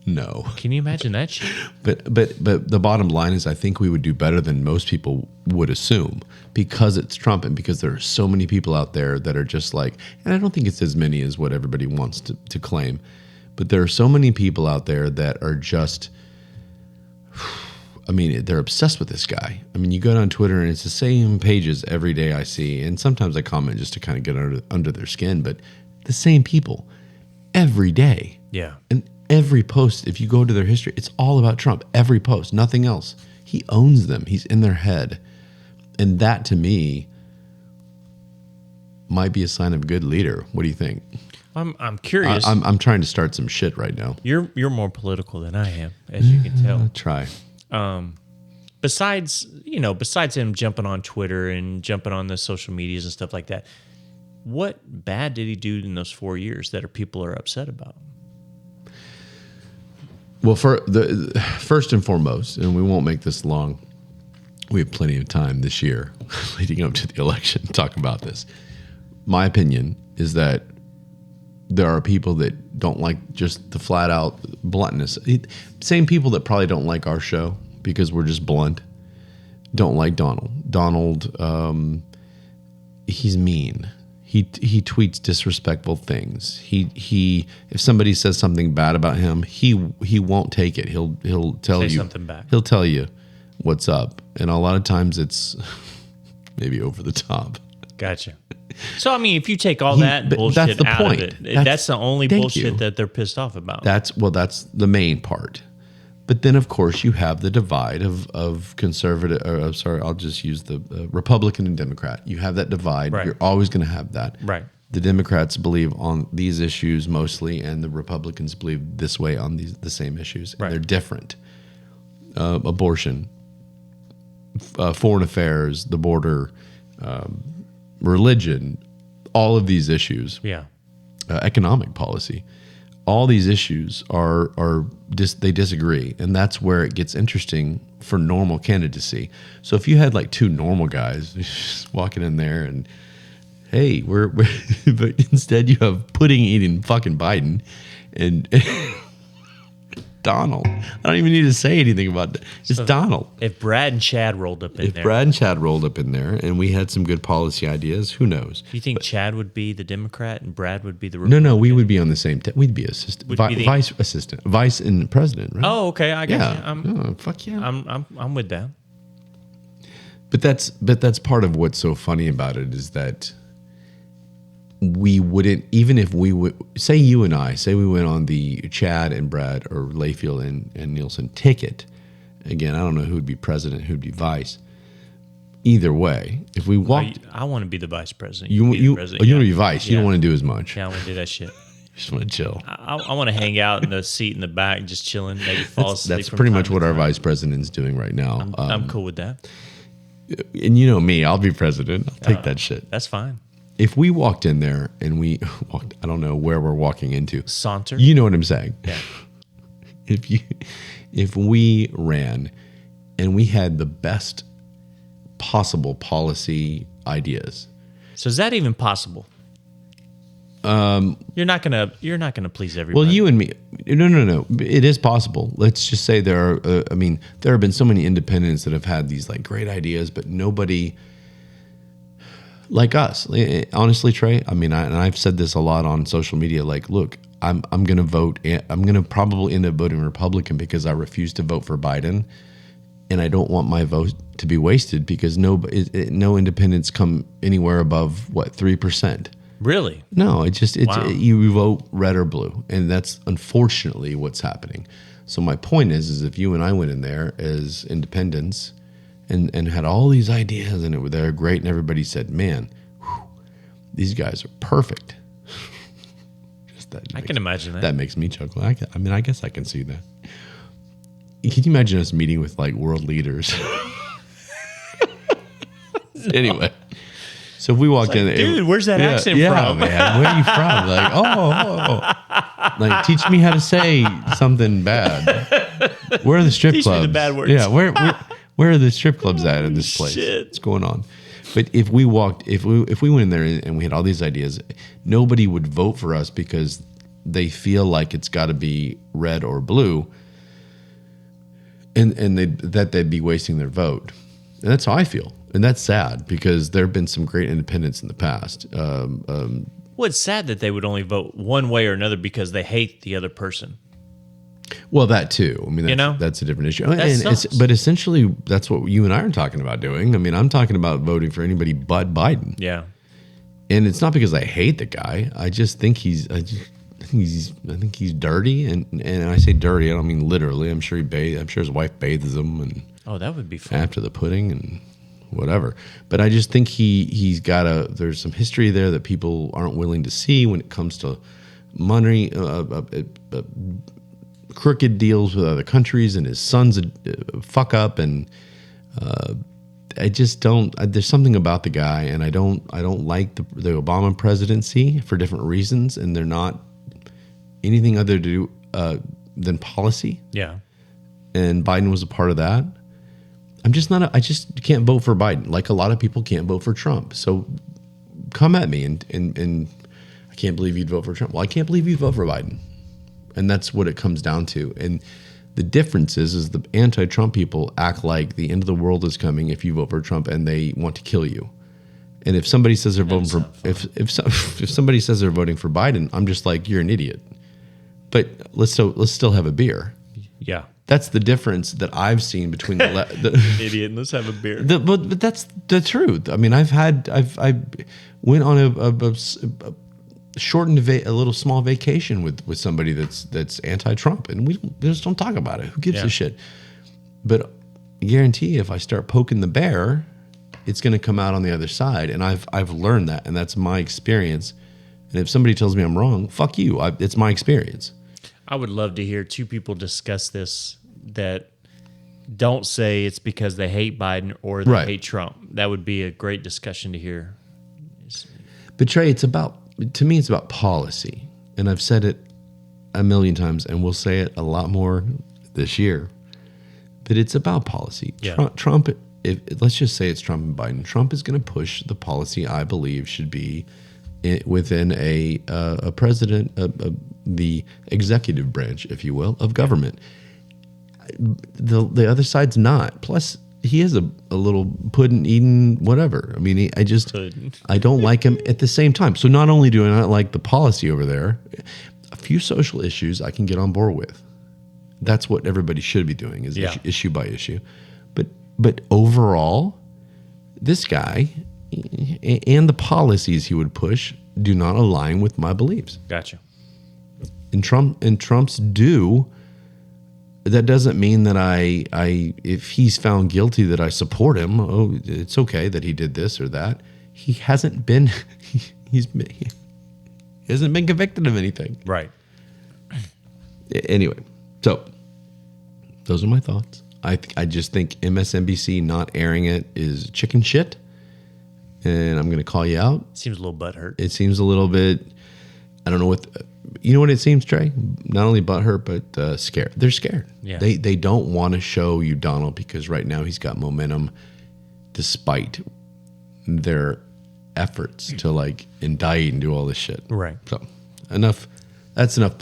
No. Can you imagine that shit? But the bottom line is I think we would do better than most people would assume because it's Trump and because there are so many people out there that are just like, and I don't think it's as many as what everybody wants to claim, but there are so many people out there that are just, I mean, they're obsessed with this guy. I mean, you go down Twitter and it's the same pages every day I see, and sometimes I comment just to kind of get under their skin, but the same people every day. Yeah. And every post, if you go to their history, it's all about Trump. Every post, nothing else. He owns them. He's in their head. And that, to me, might be a sign of a good leader. What do you think? I'm curious. I'm trying to start some shit right now. You're more political than I am, as you can tell. I'll try. Besides him jumping on Twitter and jumping on the social medias and stuff like that, what bad did he do in those 4 years that people are upset about? Well, first and foremost, and we won't make this long, we have plenty of time this year leading up to the election to talk about this. My opinion is that there are people that don't like just the flat out bluntness. Same people that probably don't like our show because we're just blunt, don't like Donald. Donald, he's mean. He tweets disrespectful things. He if somebody says something bad about him, he won't take it. He'll tell you something back. He'll tell you what's up, and a lot of times it's maybe over the top. Gotcha. So I mean, if you take all that bullshit out of it, that's the only bullshit that they're pissed off about. That's the main part. But then, of course, you have the divide of conservative. I'll just use the Republican and Democrat. You have that divide. Right. You're always going to have that. Right. The Democrats believe on these issues mostly, and the Republicans believe this way on the same issues. And they're different. Abortion, foreign affairs, the border, religion, all of these issues. Yeah. Economic policy. All these issues they disagree, and that's where it gets interesting for normal candidacy. So if you had like two normal guys just walking in there and, hey, we're but instead you have pudding eating fucking Biden and Donald. I don't even need to say anything about that. It's Donald. If Brad and Chad rolled up in there. If Brad and Chad rolled up in there and we had some good policy ideas, who knows? You think Chad would be the Democrat and Brad would be the Republican? No, we would be on the same we'd be assistant, vice assistant, vice and president, right? Oh, okay, I guess. Yeah. Fuck yeah. I'm with that. But that's part of what's so funny about it is that we wouldn't, even if we would, say you and I, say we went on the Chad and Brad or Layfield and Nielsen ticket. Again, I don't know who would be president, who would be vice. Either way, if we walked... I want to be the vice president. You want to be vice. You don't want to do as much. Yeah, I want to do that shit. You just want to chill. I want to hang out in the seat in the back, just chilling, maybe fall asleep. That's pretty much what our vice president's doing right now. I'm cool with that. And you know me, I'll be president. I'll take that shit. That's fine. if we walked in there and we walked, I don't know where we're walking into. Saunter. You know what I'm saying? Yeah. If we ran and we had the best possible policy ideas. So is that even possible? You're not gonna please everybody. Well, you and me, no. It is possible. Let's just say there are. There have been so many independents that have had these like great ideas, but nobody like us. Honestly, Trey. I mean, and I've said this a lot on social media. Like, look, I'm gonna vote. I'm gonna probably end up voting Republican because I refuse to vote for Biden, and I don't want my vote to be wasted because no independents come anywhere above 3%. Really? No, Wow. You vote red or blue, and that's unfortunately what's happening. So my point is if you and I went in there as independents and had all these ideas and they're great, and everybody said, "Man, these guys are perfect." I can imagine that. That makes me chuckle. I guess I can see that. Can you imagine us meeting with like world leaders? Anyway. So if we walked in, dude, where's that accent from? Man, where are you from? Like, oh, like teach me how to say something bad. Where are the strip Teach clubs? me the bad words. Yeah, where are the strip clubs at in this place? Shit. What's going on? But if we went in there and we had all these ideas, nobody would vote for us because they feel like it's got to be red or blue, and they'd be wasting their vote. And that's how I feel. And that's sad because there have been some great independents in the past. Well, it's sad that they would only vote one way or another because they hate the other person. Well, that too. I mean, that's a different issue. But essentially, that's what you and I are talking about doing. I mean, I'm talking about voting for anybody but Biden. Yeah. And it's not because I hate the guy. I just think he's dirty. And I say dirty, I don't mean literally. I'm sure his wife bathes him and that would be fun. After the pudding and whatever. But I just think he's got there's some history there that people aren't willing to see when it comes to money, crooked deals with other countries, and his son's a fuck up, and I just don't. There's something about the guy, and I don't like the Obama presidency for different reasons, and they're not anything other to do than policy. Yeah, and Biden was a part of that. I just can't vote for Biden. Like a lot of people can't vote for Trump. So come at me and I can't believe you'd vote for Trump. Well, I can't believe you'd vote for Biden. And that's what it comes down to. And the difference is the anti-Trump people act like the end of the world is coming if you vote for Trump, and they want to kill you. And if somebody says they're voting for if somebody says they're voting for Biden, I'm just like, you're an idiot. But let's still have a beer. Yeah. That's the difference that I've seen between the idiot. Let's have a beer. But that's the truth. I mean, I went on a shortened a little small vacation with somebody that's anti-Trump, and we just don't talk about it. Who gives a shit? But I guarantee if I start poking the bear, it's going to come out on the other side. And I've learned that, and that's my experience. And if somebody tells me I'm wrong, fuck you. It's my experience. I would love to hear two people discuss this that don't say it's because they hate Biden or they hate Trump. That would be a great discussion to hear. But Trey, to me, it's about policy. And I've said it a million times, and we'll say it a lot more this year. But it's about policy. Yeah. Trump, let's just say it's Trump and Biden. Trump is going to push the policy I believe should be within a president, the executive branch, if you will, of government. The other side's not. Plus, he is a little pudding-eating whatever. I mean, I don't like him at the same time. So not only do I not like the policy over there, a few social issues I can get on board with. That's what everybody should be doing, is issue by issue. But overall, this guy and the policies he would push do not align with my beliefs. Gotcha. And Trump's do. That doesn't mean that if he's found guilty, that I support him. Oh, it's okay that he did this or that. He hasn't been. He hasn't been convicted of anything. Right. Anyway, so those are my thoughts. I just think MSNBC not airing it is chicken shit. and I'm going to call you out. Seems a little butthurt. It seems a little bit, I don't know what, you know what it seems, Trey? Not only butthurt, but scared. They're scared. Yeah. They don't want to show you Donald because right now he's got momentum despite their efforts to like indict and do all this shit. Right. So enough. That's enough.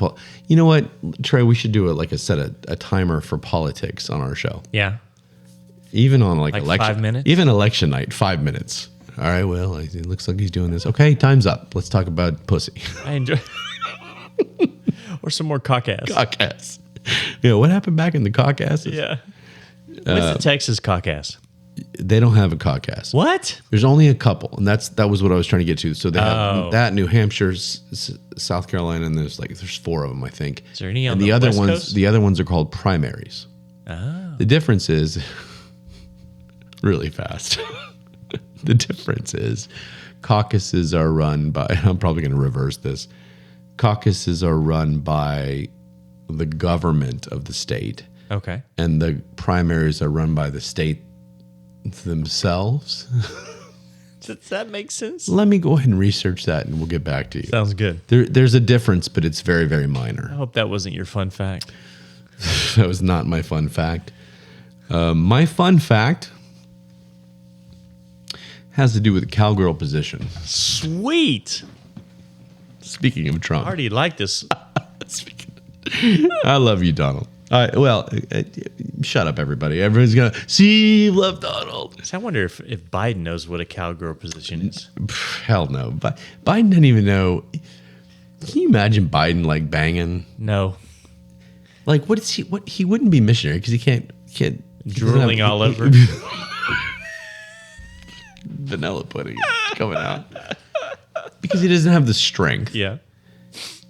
You know what, Trey? We should do a timer for politics on our show. Yeah. Even on like election, 5 minutes. Even election night, 5 minutes. All right. Well, it looks like he's doing this. Okay, time's up. Let's talk about pussy. I enjoy. Or some more caucus. Caucus. Yeah. What happened back in the Caucasus? Yeah. What's the Texas caucus? They don't have a caucus. What? There's only a couple, and that was what I was trying to get to. So they have that New Hampshire, South Carolina, and there's 4 of them, I think. Is there any on and the other West ones? Coast? The other ones are called primaries. Oh. The difference is really fast. The difference is caucuses are run by. I'm probably going to reverse this. Caucuses are run by the government of the state. Okay. And the primaries are run by the state themselves. Does that make sense? Let me go ahead and research that and we'll get back to you. Sounds good. There's a difference, but it's very, very minor. I hope that wasn't your fun fact. That was not my fun fact. My fun fact has to do with the cowgirl position. Sweet. Speaking of Trump. I already like this. I love you, Donald. All right, well, shut up, everybody. Everyone's going to see you love Donald. So I wonder if Biden knows what a cowgirl position is. Hell no. Biden doesn't even know. Can you imagine Biden like banging? No. Like, what is he? What he wouldn't be missionary because he can't Drooling all over. Vanilla pudding coming out because he doesn't have the strength. Yeah.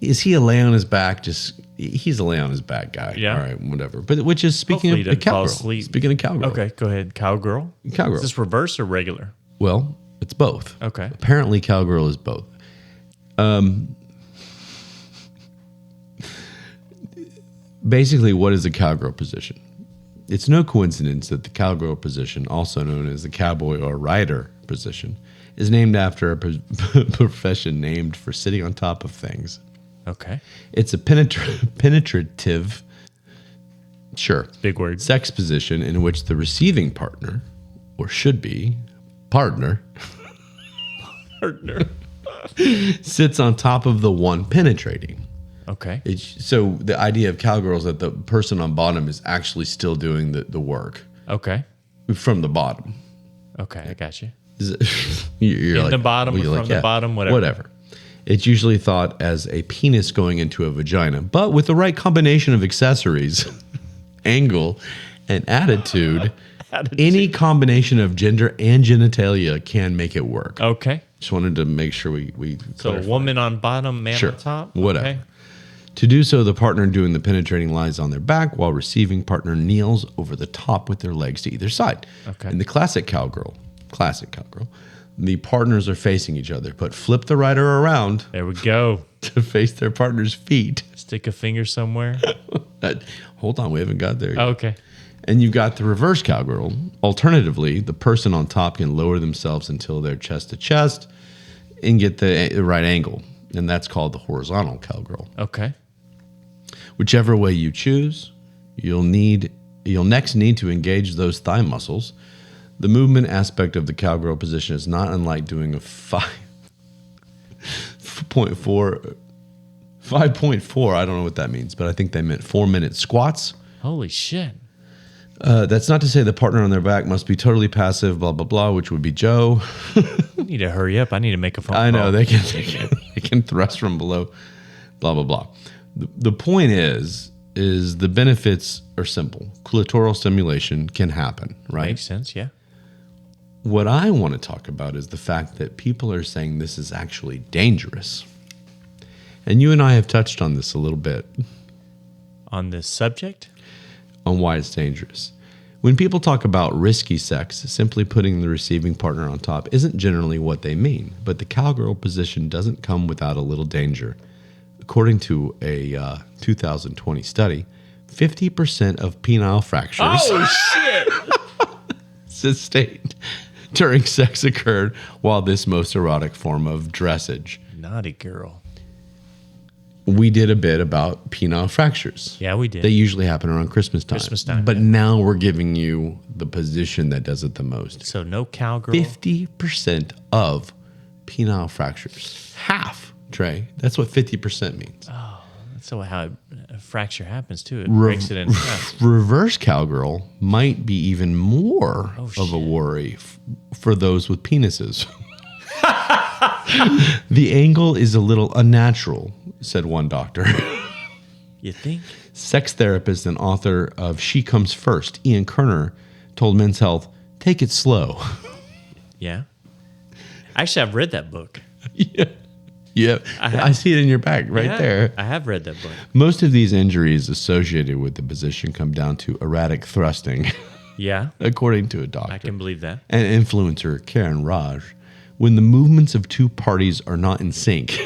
Is he a lay on his back? He's a lay on his back guy. Yeah. All right, whatever. But which is speaking Hopefully he of doesn't fall cowgirl. asleep. Speaking of cowgirl. Okay, go ahead. Cowgirl? Cowgirl. Is this reverse or regular? Well, it's both. Okay. Apparently, cowgirl is both. Basically, what is a cowgirl position? It's no coincidence that the cowgirl position, also known as the cowboy or rider position, is named after a profession named for sitting on top of things. Okay. It's a penetrative, big word, sex position in which the receiving partner, or should be partner, sits on top of the one penetrating. Okay. So the idea of cowgirl is that the person on bottom is actually still doing the work. Okay. From the bottom. Okay, I got you. You're In like, the bottom well, or you're from like, the bottom, whatever. Whatever. It's usually thought as a penis going into a vagina, but with the right combination of accessories, angle, and attitude, any combination of gender and genitalia can make it work. Okay. Just wanted to make sure we So a woman on bottom, man on top? Whatever. Okay. To do so, the partner doing the penetrating lies on their back while receiving partner kneels over the top with their legs to either side. Okay. In the classic cowgirl, the partners are facing each other, but flip the rider around There we go. to face their partner's feet. Stick a finger somewhere. Hold on, we haven't got there yet. Okay. And you've got the reverse cowgirl. Alternatively, the person on top can lower themselves until they're chest to chest and get the right angle. And that's called the horizontal cowgirl. Okay. Whichever way you choose, you'll next need to engage those thigh muscles. The movement aspect of the cowgirl position is not unlike doing a 5.4. I don't know what that means, but I think they meant 4-minute squats. Holy shit. That's not to say the partner on their back must be totally passive, blah, blah, blah, which would be Joe. I need to hurry up. I need to make a phone call. I know, they can thrust from below, blah, blah, blah. The point is the benefits are simple. Clitoral stimulation can happen, right? Makes sense, yeah. What I want to talk about is the fact that people are saying this is actually dangerous. And you and I have touched on this a little bit. On this subject? On why it's dangerous. When people talk about risky sex, simply putting the receiving partner on top isn't generally what they mean, but the cowgirl position doesn't come without a little danger. According to a 2020 study, 50% of penile fractures Oh, shit! sustained during sex occurred while this most erotic form of dressage. Naughty girl. We did a bit about penile fractures. Yeah, we did. They usually happen around Christmas time. But now we're giving you the position that does it the most. So no cowgirl. 50% of penile fractures. Half, Trey. That's what 50% means. Oh, that's how a fracture happens, too. It breaks it in half. Reverse cowgirl might be even more of a worry for those with penises. The angle is a little unnatural, said one doctor. You think? Sex therapist and author of She Comes First, Ian Kerner, told Men's Health, take it slow. Yeah. Actually, I've read that book. Yeah. I see it in your back there. I have read that book. Most of these injuries associated with the position come down to erratic thrusting. Yeah. According to a doctor. I can believe that. And influencer Karen Raj, when the movements of two parties are not in sync.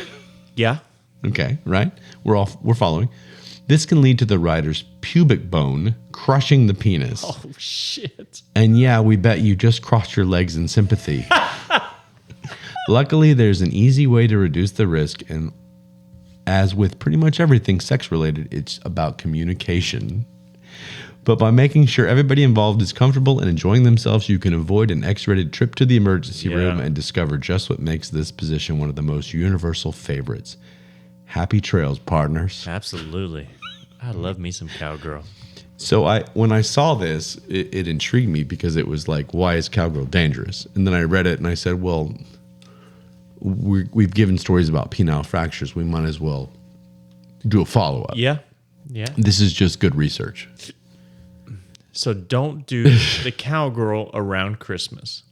Yeah. Okay, right? We're following. This can lead to the rider's pubic bone crushing the penis. Oh, shit. And yeah, we bet you just crossed your legs in sympathy. Luckily, there's an easy way to reduce the risk. And as with pretty much everything sex-related, it's about communication. But by making sure everybody involved is comfortable and enjoying themselves, you can avoid an X-rated trip to the emergency room and discover just what makes this position one of the most universal favorites. Happy trails, partners. Absolutely. I love me some cowgirl. So when I saw this, it intrigued me because it was like, why is cowgirl dangerous? And then I read it and I said, well, we've given stories about penile fractures. We might as well do a follow-up. Yeah. Yeah. This is just good research. So don't do the cowgirl around Christmas.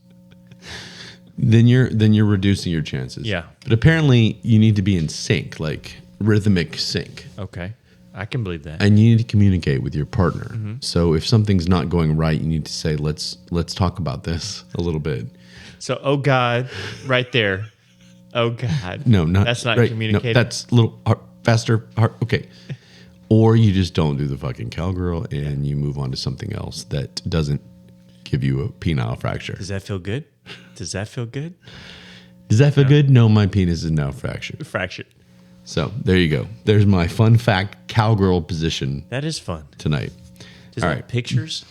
Then you're reducing your chances. Yeah. But apparently you need to be in sync, like rhythmic sync. Okay. I can believe that. And you need to communicate with your partner. Mm-hmm. So if something's not going right, you need to say, let's talk about this a little bit. So, oh God, right there. Oh God. No, that's not right, communicating. No, that's a little faster. Okay. Or you just don't do the fucking cowgirl and you move on to something else that doesn't give you a penile fracture. Does that feel good? Does that feel good? Does that feel good? No, my penis is now fractured. Fractured. So there you go. There's my fun fact cowgirl position. That is fun. Tonight. Does it have pictures?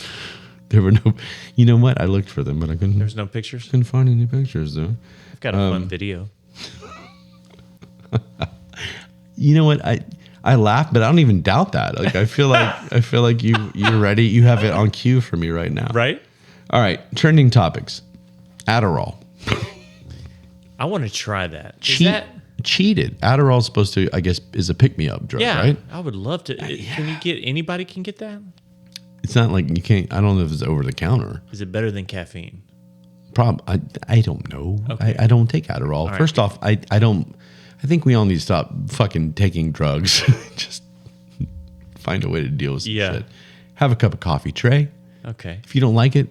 There were no. You know what? I looked for them, but I couldn't. There's no pictures? Couldn't find any pictures, though. I've got a fun video. You know what? I laugh, but I don't even doubt that. Like I feel like you're ready. You have it on cue for me right now. Right? All right. Trending topics. Adderall. I want to try that. Cheated. Adderall's supposed to, I guess, is a pick-me-up drug, right? I would love to. Anybody can get that? It's not like you can't. I don't know if it's over the counter. Is it better than caffeine? I don't know. Okay. I don't take Adderall. All right. First off, I don't. I think we all need to stop fucking taking drugs. Just find a way to deal with some shit. Have a cup of coffee, Trey. Okay. If you don't like it,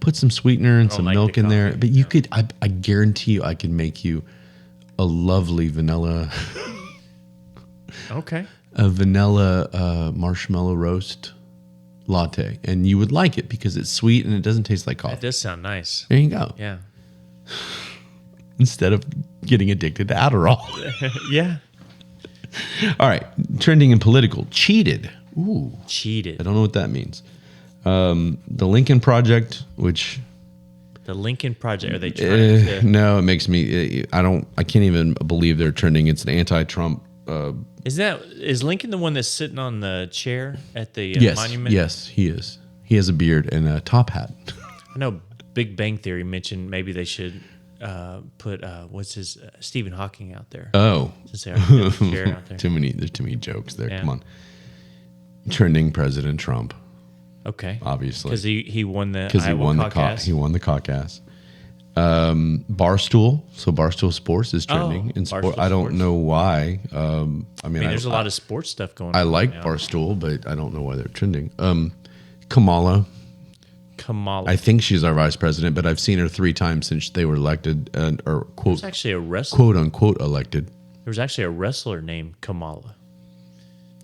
put some sweetener and some milk in there. But you could, I guarantee you, I could make you a lovely vanilla. Okay. A vanilla marshmallow roast latte, and you would like it because it's sweet and it doesn't taste like coffee. That does sound nice. There you go. Yeah. Instead of getting addicted to Adderall. Yeah. All right. Trending in political. Cheated. Ooh. Cheated. I don't know what that means. The Lincoln Project, which... The Lincoln Project, are they trying to... No, it makes me... I can't even believe they're trending. It's an anti-Trump... Is Lincoln the one that's sitting on the chair at the monument? Yes, he is. He has a beard and a top hat. I know Big Bang Theory mentioned maybe they should put Stephen Hawking out there. Oh, since they already got the chair out there. There's too many jokes there. Yeah. Come on. Trending President Trump. Okay, obviously because he won the Iowa Caucus. He won the caucus. Barstool. So Barstool Sports is trending in sport. I don't know why. I mean, there's a lot of sports stuff going on. I like Barstool, but I don't know why they're trending. Kamala. I think she's our vice president, but I've seen her 3 times since they were elected, or quote, actually a wrestler, quote unquote elected. There was actually a wrestler named Kamala.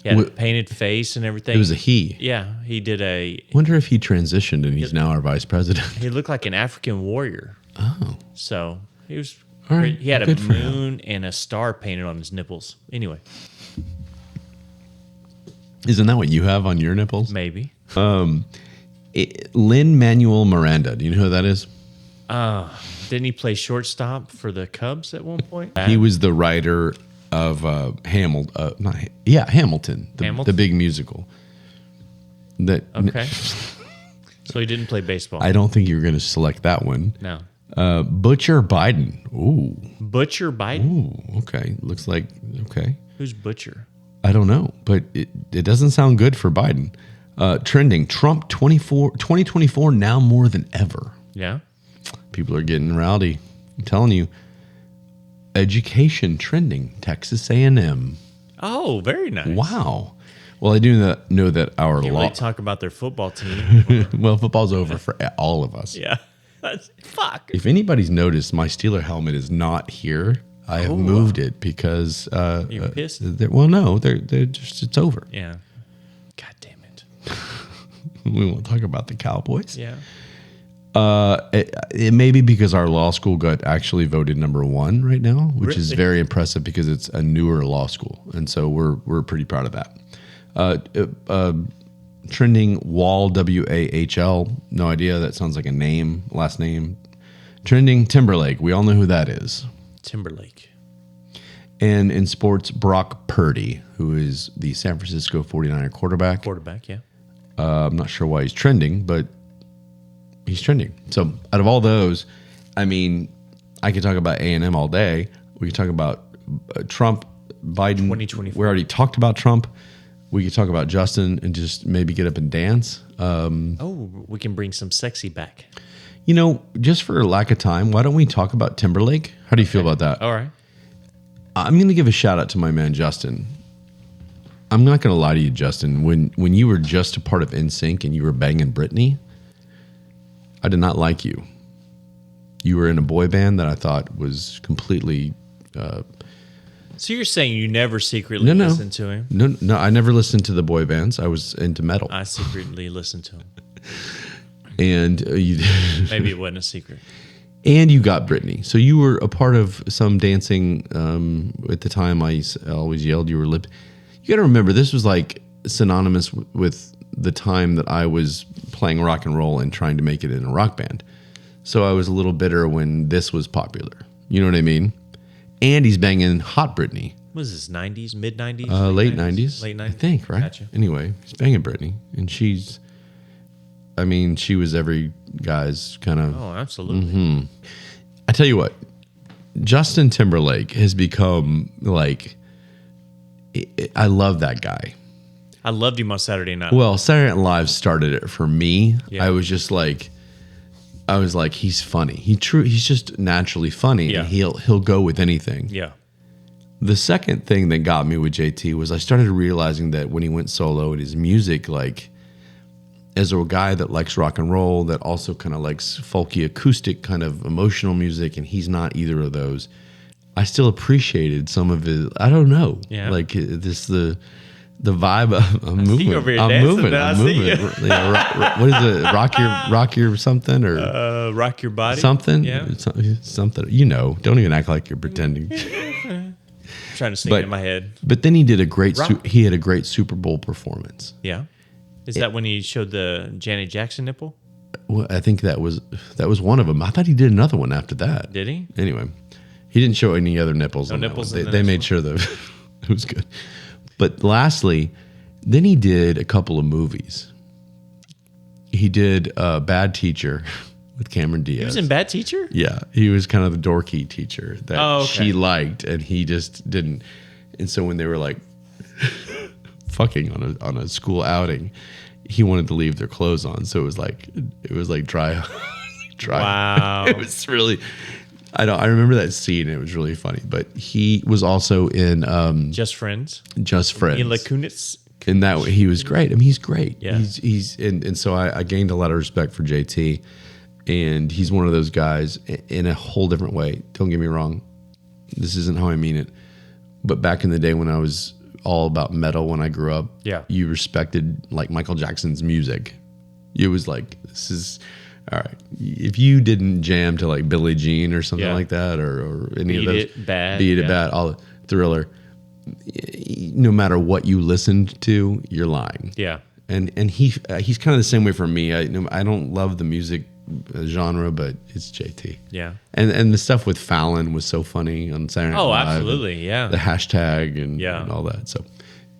He had a painted face and everything. It was a he. Yeah, he did a... Wonder if he transitioned and he's now our vice president. He looked like an African warrior. Oh. So he was... All right. He had a Good for moon and a star painted on his nipples. Anyway. Isn't that what you have on your nipples? Maybe. Lin-Manuel Miranda. Do you know who that is? Didn't he play shortstop for the Cubs at one point? He was the writer of Hamilton. Hamilton, the big musical. Okay. So he didn't play baseball. I don't think you were going to select that one. No. Butcher Biden. Ooh. Butcher Biden? Ooh, okay. Looks like, okay. Who's Butcher? I don't know, but it doesn't sound good for Biden. Trending, Trump 2024 now more than ever. Yeah. People are getting rowdy. I'm telling you. Education trending, Texas A&M. Oh, very nice. Wow. Well, I do know that our Can't law... really talk about their football team. Well, football's over for all of us. Yeah. Fuck. If anybody's noticed, my Steeler helmet is not here. I have moved it because... You're pissed? Well, no. They're just... It's over. Yeah. God damn it. We won't talk about the Cowboys. Yeah. It may be because our law school got actually voted #1 right now, which is very impressive because it's a newer law school, and so we're pretty proud of that. Trending Wall WAHL, no idea. That sounds like a name, last name. Trending Timberlake, we all know who that is. Timberlake. And in sports, Brock Purdy, who is the San Francisco 49er quarterback. Yeah. I'm not sure why he's trending, but he's trending. So out of all those, I mean, I could talk about A&M all day. We could talk about Trump, Biden. 2024. We already talked about Trump. We could talk about Justin and just maybe get up and dance. We can bring some sexy back. You know, just for lack of time, why don't we talk about Timberlake? How do you feel about that? All right. I'm going to give a shout out to my man, Justin. I'm not going to lie to you, Justin. When you were just a part of NSYNC and you were banging Britney, I did not like you. You were in a boy band that I thought was completely... So you're saying you never secretly listened to him? No, I never listened to the boy bands. I was into metal. I secretly listened to him. And you... Maybe it wasn't a secret. And you got Britney. So you were a part of some dancing. At the time, I always yelled you were lip... You got to remember, this was like synonymous with the time that I was playing rock and roll and trying to make it in a rock band. So I was a little bitter when this was popular. You know what I mean? And he's banging hot Britney. What was this, 90s, mid-90s? Late 90s. Late 90s? I think, right? Gotcha. Anyway, he's banging Britney. And she was every guy's kind of... Oh, absolutely. Mm-hmm. I tell you what, Justin Timberlake has become like... I love that guy. I loved him on Saturday Night. Well, Saturday Night Live started it for me. Yeah. I was like, he's funny. He's just naturally funny. Yeah. And he'll go with anything. Yeah. The second thing that got me with JT was I started realizing that when he went solo and his music, like, as a guy that likes rock and roll, that also kind of likes folky acoustic kind of emotional music, and he's not either of those, I still appreciated some of his, I don't know. Yeah. Like the vibe of I'm moving. you over here I'm dancing moving. now, I I'm see moving. Yeah, what is it? Rock your something or Rock Your Body? something? Yeah. Something. You know, don't even act like you're pretending. I'm trying to sing it in my head. But then he did a great he had a great Super Bowl performance. Yeah. Is that when he showed the Janet Jackson nipple? Well, I think that was one of them. I thought he did another one after that. Did he? Anyway, he didn't show any other nipples. No on nipples that one. in the They next made one? sure that it was good. But lastly, then he did a couple of movies. He did Bad Teacher with Cameron Diaz. He was in Bad Teacher? Yeah, he was kind of the dorky teacher that okay. she liked, and he just didn't. And so when they were like fucking on a school outing, he wanted to leave their clothes on. So it was like dry. Wow. It was really. I remember that scene. It was really funny. But he was also in Just Friends. Just Friends. Mila Kunis. In that way, he was great. I mean, he's great. Yeah. He's and so I gained a lot of respect for JT, and he's one of those guys in a whole different way. Don't get me wrong. This isn't how I mean it. But back in the day when I was all about metal when I grew up. Yeah. You respected like Michael Jackson's music. It was like, this is all right. If you didn't jam to like Billie Jean or something like that, or any of those, Beat It Bad, all Thriller, no matter what you listened to, you're lying. Yeah. And he's kind of the same way for me. I don't love the music genre, but it's JT. Yeah. And the stuff with Fallon was so funny on Saturday Night Live. Absolutely. Yeah. The hashtag and all that. So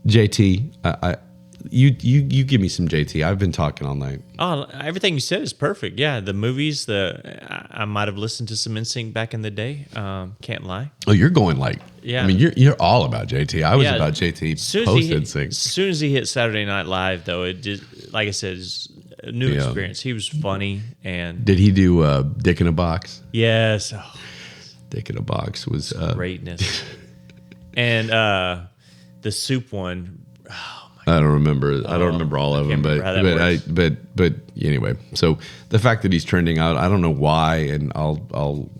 JT, you give me some JT. I've been talking all night. Oh, everything you said is perfect. Yeah, the movies. I might have listened to some NSYNC back in the day. Can't lie. Oh, you're going like. Yeah. I mean, you're all about JT. I was about JT post NSYNC. As soon as he hit Saturday Night Live, though, it just, like I said, is a new experience. He was funny and. Did he do Dick in a Box? Yes. Oh, Dick in a Box was greatness. And the soup one. I don't remember. I don't remember all of them, but anyway. So the fact that he's trending out, I don't know why, and I'll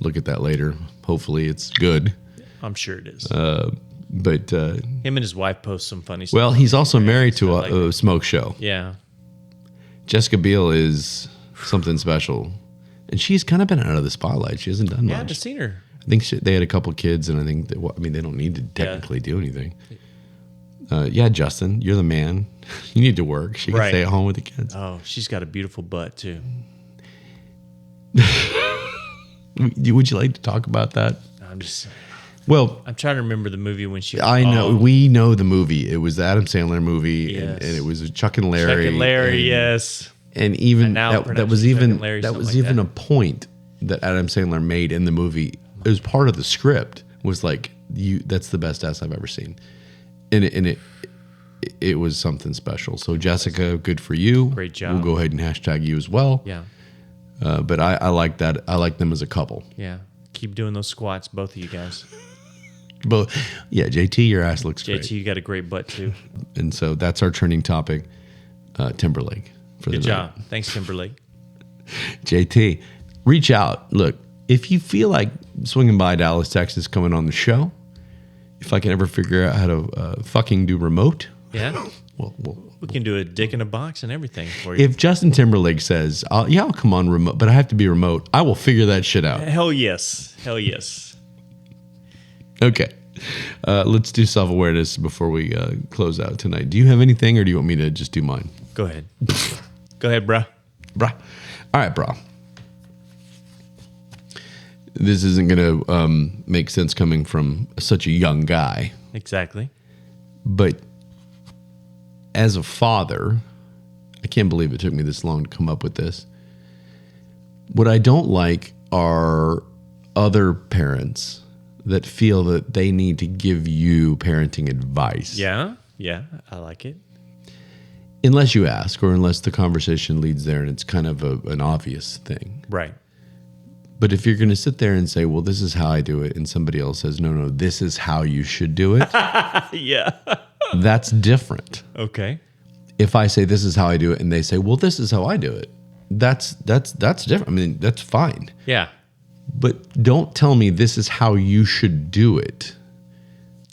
look at that later. Hopefully, it's good. I'm sure it is. But him and his wife post some funny stuff. Well, he's also married to a smoke show. Yeah. Jessica Biel is something special, and she's kind of been out of the spotlight. She hasn't done much. Yeah, I've seen her. I think they had a couple kids, and I think they don't need to technically do anything. Justin, you're the man. You need to work. She can stay at home with the kids. Oh, she's got a beautiful butt too. Would you like to talk about that? I'm just. Well, I'm trying to remember the movie when she. I know we know the movie. It was the Adam Sandler movie, and it was Chuck and Larry. Chuck and Larry, yes. And even that was even a point that Adam Sandler made in the movie. It was part of the script. Was like that's the best ass I've ever seen. And it was something special. So Jessica, good for you. Great job. We'll go ahead and hashtag you as well. Yeah. But I like that. I like them as a couple. Yeah. Keep doing those squats, both of you guys. But yeah, JT, your ass looks great. JT, you got a great butt too. And so that's our trending topic. Timberlake. Good job. Thanks, Timberlake. JT, reach out. Look, if you feel like swinging by Dallas, Texas, coming on the show. If I can ever figure out how to fucking do remote, well, we can do a dick in a box and everything for you. If Justin Timberlake says, I'll come on remote, but I have to be remote, I will figure that shit out. Hell yes. Okay. Let's do self-awareness before we close out tonight. Do you have anything, or do you want me to just do mine? Go ahead. Go ahead, bruh. All right, brah. This isn't going to make sense coming from such a young guy. Exactly. But as a father, I can't believe it took me this long to come up with this. What I don't like are other parents that feel that they need to give you parenting advice. Yeah, I like it. Unless you ask, or unless the conversation leads there and it's kind of an obvious thing. Right. But if you're going to sit there and say, well, this is how I do it, and somebody else says, no, this is how you should do it. Yeah. That's different. Okay. If I say this is how I do it and they say, well, this is how I do it, that's different. I mean, that's fine. Yeah. But don't tell me this is how you should do it.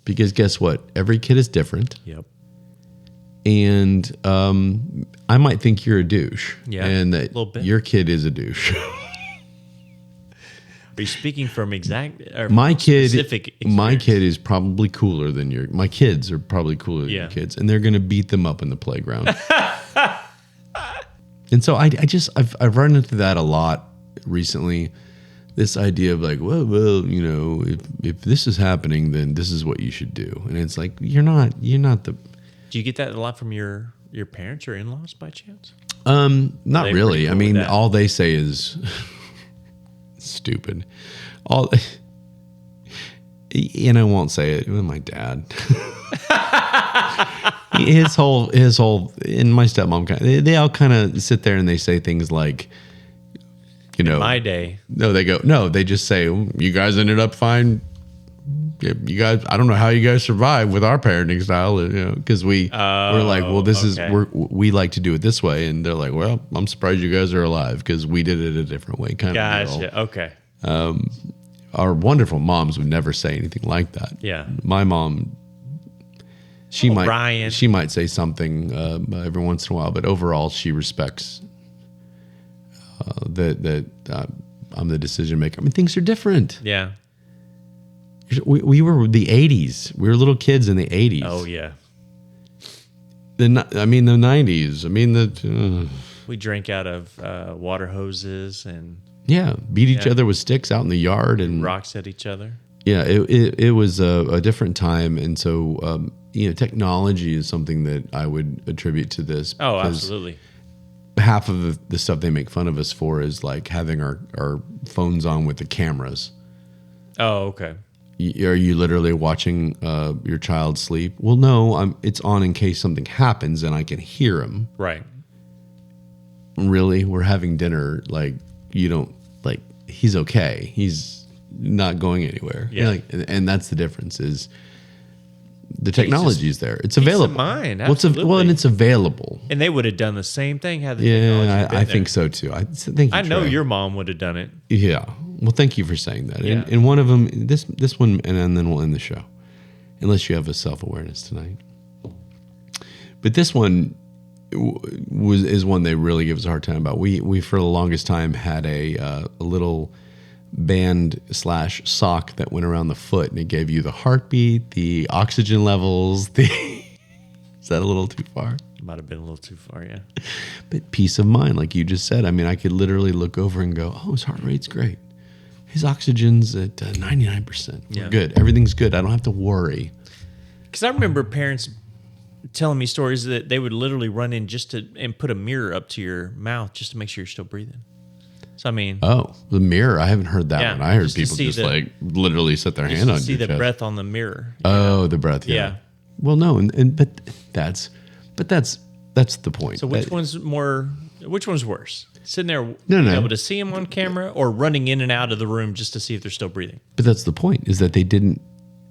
Because guess what? Every kid is different. Yep. And I might think you're a douche. Yeah. And that a little bit. Your kid is a douche. Are you speaking from specific experience? My kid is probably cooler than my kids are probably cooler than your kids, and they're going to beat them up in the playground. And so I've run into that a lot recently. This idea of like, well, you know, if this is happening, then this is what you should do. And it's like, you're not the. Do you get that a lot from your parents or in-laws by chance? Not really. Cool, I mean, all they say is stupid. And I won't say it. My dad. his whole, and my stepmom, they all kind of sit there and they say things like, you know, in my day. They just say, you guys ended up fine. You guys, I don't know how you guys survive with our parenting style, you know, because we're like, well, we like to do it this way. And they're like, well, I'm surprised you guys are alive because we did it a different way. Gotcha. Okay. Our wonderful moms would never say anything like that. Yeah. My mom, she might Ryan. she might say something every once in a while, but overall she respects that I'm the decision maker. I mean, things are different. Yeah. We were the 80s. We were little kids in the 80s. Oh yeah. The 90s. I mean We drank out of water hoses and beat each other with sticks out in the yard and rocks at each other. Yeah, it was a different time, and so technology is something that I would attribute to this. Oh, absolutely. Half of the stuff they make fun of us for is like having our phones on with the cameras. Oh, okay. Are you literally watching your child sleep? Well, no, it's on in case something happens and I can hear him. Right. Really? We're having dinner. Like, you don't, like, he's okay. He's not going anywhere. Yeah. And that's the difference is the technology is there. It's available. Peace of mind, Well, and it's available. And they would have done the same thing had the technology been I there. think so too. Thank you, I know Trey. your mom would have done it. Yeah. Well, thank you for saying that. Yeah. And one of them, this one, and then we'll end the show, unless you have a self-awareness tonight. But this one is one they really give us a hard time about. We for the longest time had a little band / sock that went around the foot, and it gave you the heartbeat, the oxygen levels. Is that a little too far? Might have been a little too far, yeah. But peace of mind, like you just said. I mean, I could literally look over and go, "Oh, his heart rate's great. His oxygen's at 99%. Yeah. We're good. Everything's good. I don't have to worry." Because I remember parents telling me stories that they would literally run in and put a mirror up to your mouth just to make sure you're still breathing. So I mean, oh, the mirror. I haven't heard that one. I heard just to people see just the- like literally set their hand on see your the chest. breath on the mirror. Oh, the breath. Yeah. Yeah. Well, no, but that's the point. So which one's worse? Sitting there No. being able to see them on camera or running in and out of the room just to see if they're still breathing? But that's the point, is that they didn't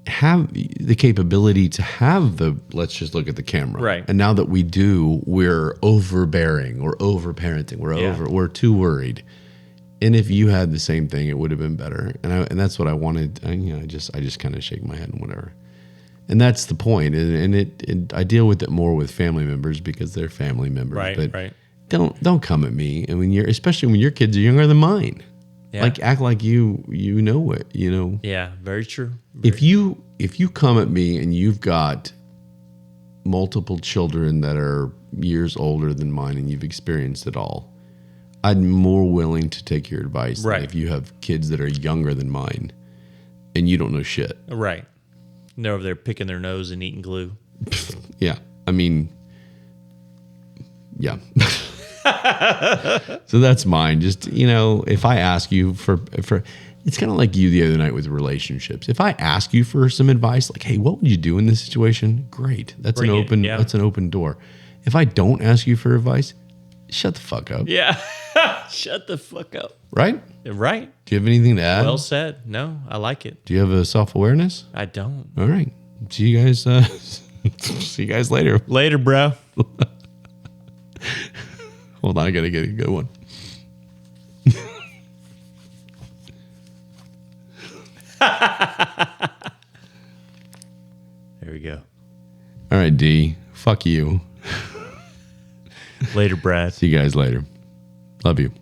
have the capability to have let's just look at the camera. Right. And now that we do, we're overbearing, we're over-parenting, we're too worried. And if you had the same thing, it would have been better. And that's what I wanted. I just kind of shake my head and whatever. And that's the point. And I deal with it more with family members because they're family members. Right, but right. Don't come at me. And especially when your kids are younger than mine. Yeah. Like act like you know it, you know. Yeah, very true. If you come at me and you've got multiple children that are years older than mine and you've experienced it all, I'm more willing to take your advice than Right. if you have kids that are younger than mine and you don't know shit. Right. And they're over there picking their nose and eating glue. Yeah. I mean, yeah. So that's mine. Just, if I ask you for it's kind of like you the other night with relationships. If I ask you for some advice, like, hey, what would you do in this situation? Great. That's Bring an it, open yeah. that's an open door. If I don't ask you for advice, shut the fuck up. Yeah. Shut the fuck up. Right? Right. Do you have anything to add? Well said. No, I like it. Do you have a self-awareness? I don't. All right. See you guys see you guys later. Later, bro. Hold on, I gotta get a good one. There we go. All right, D. Fuck you. Later, Brad. See you guys later. Love you.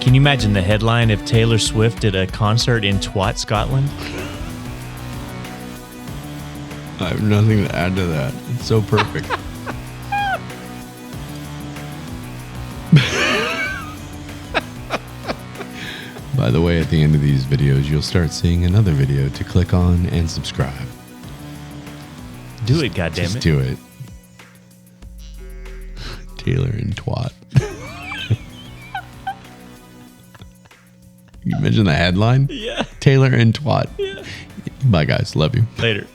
Can you imagine the headline if Taylor Swift did a concert in Twat, Scotland? I have nothing to add to that. It's so perfect. By the way, at the end of these videos, you'll start seeing another video to click on and subscribe. Do it, goddammit. Just do it. Taylor and Twat. You mentioned the headline? Yeah. Taylor and Twat. Yeah. Bye, guys. Love you. Later.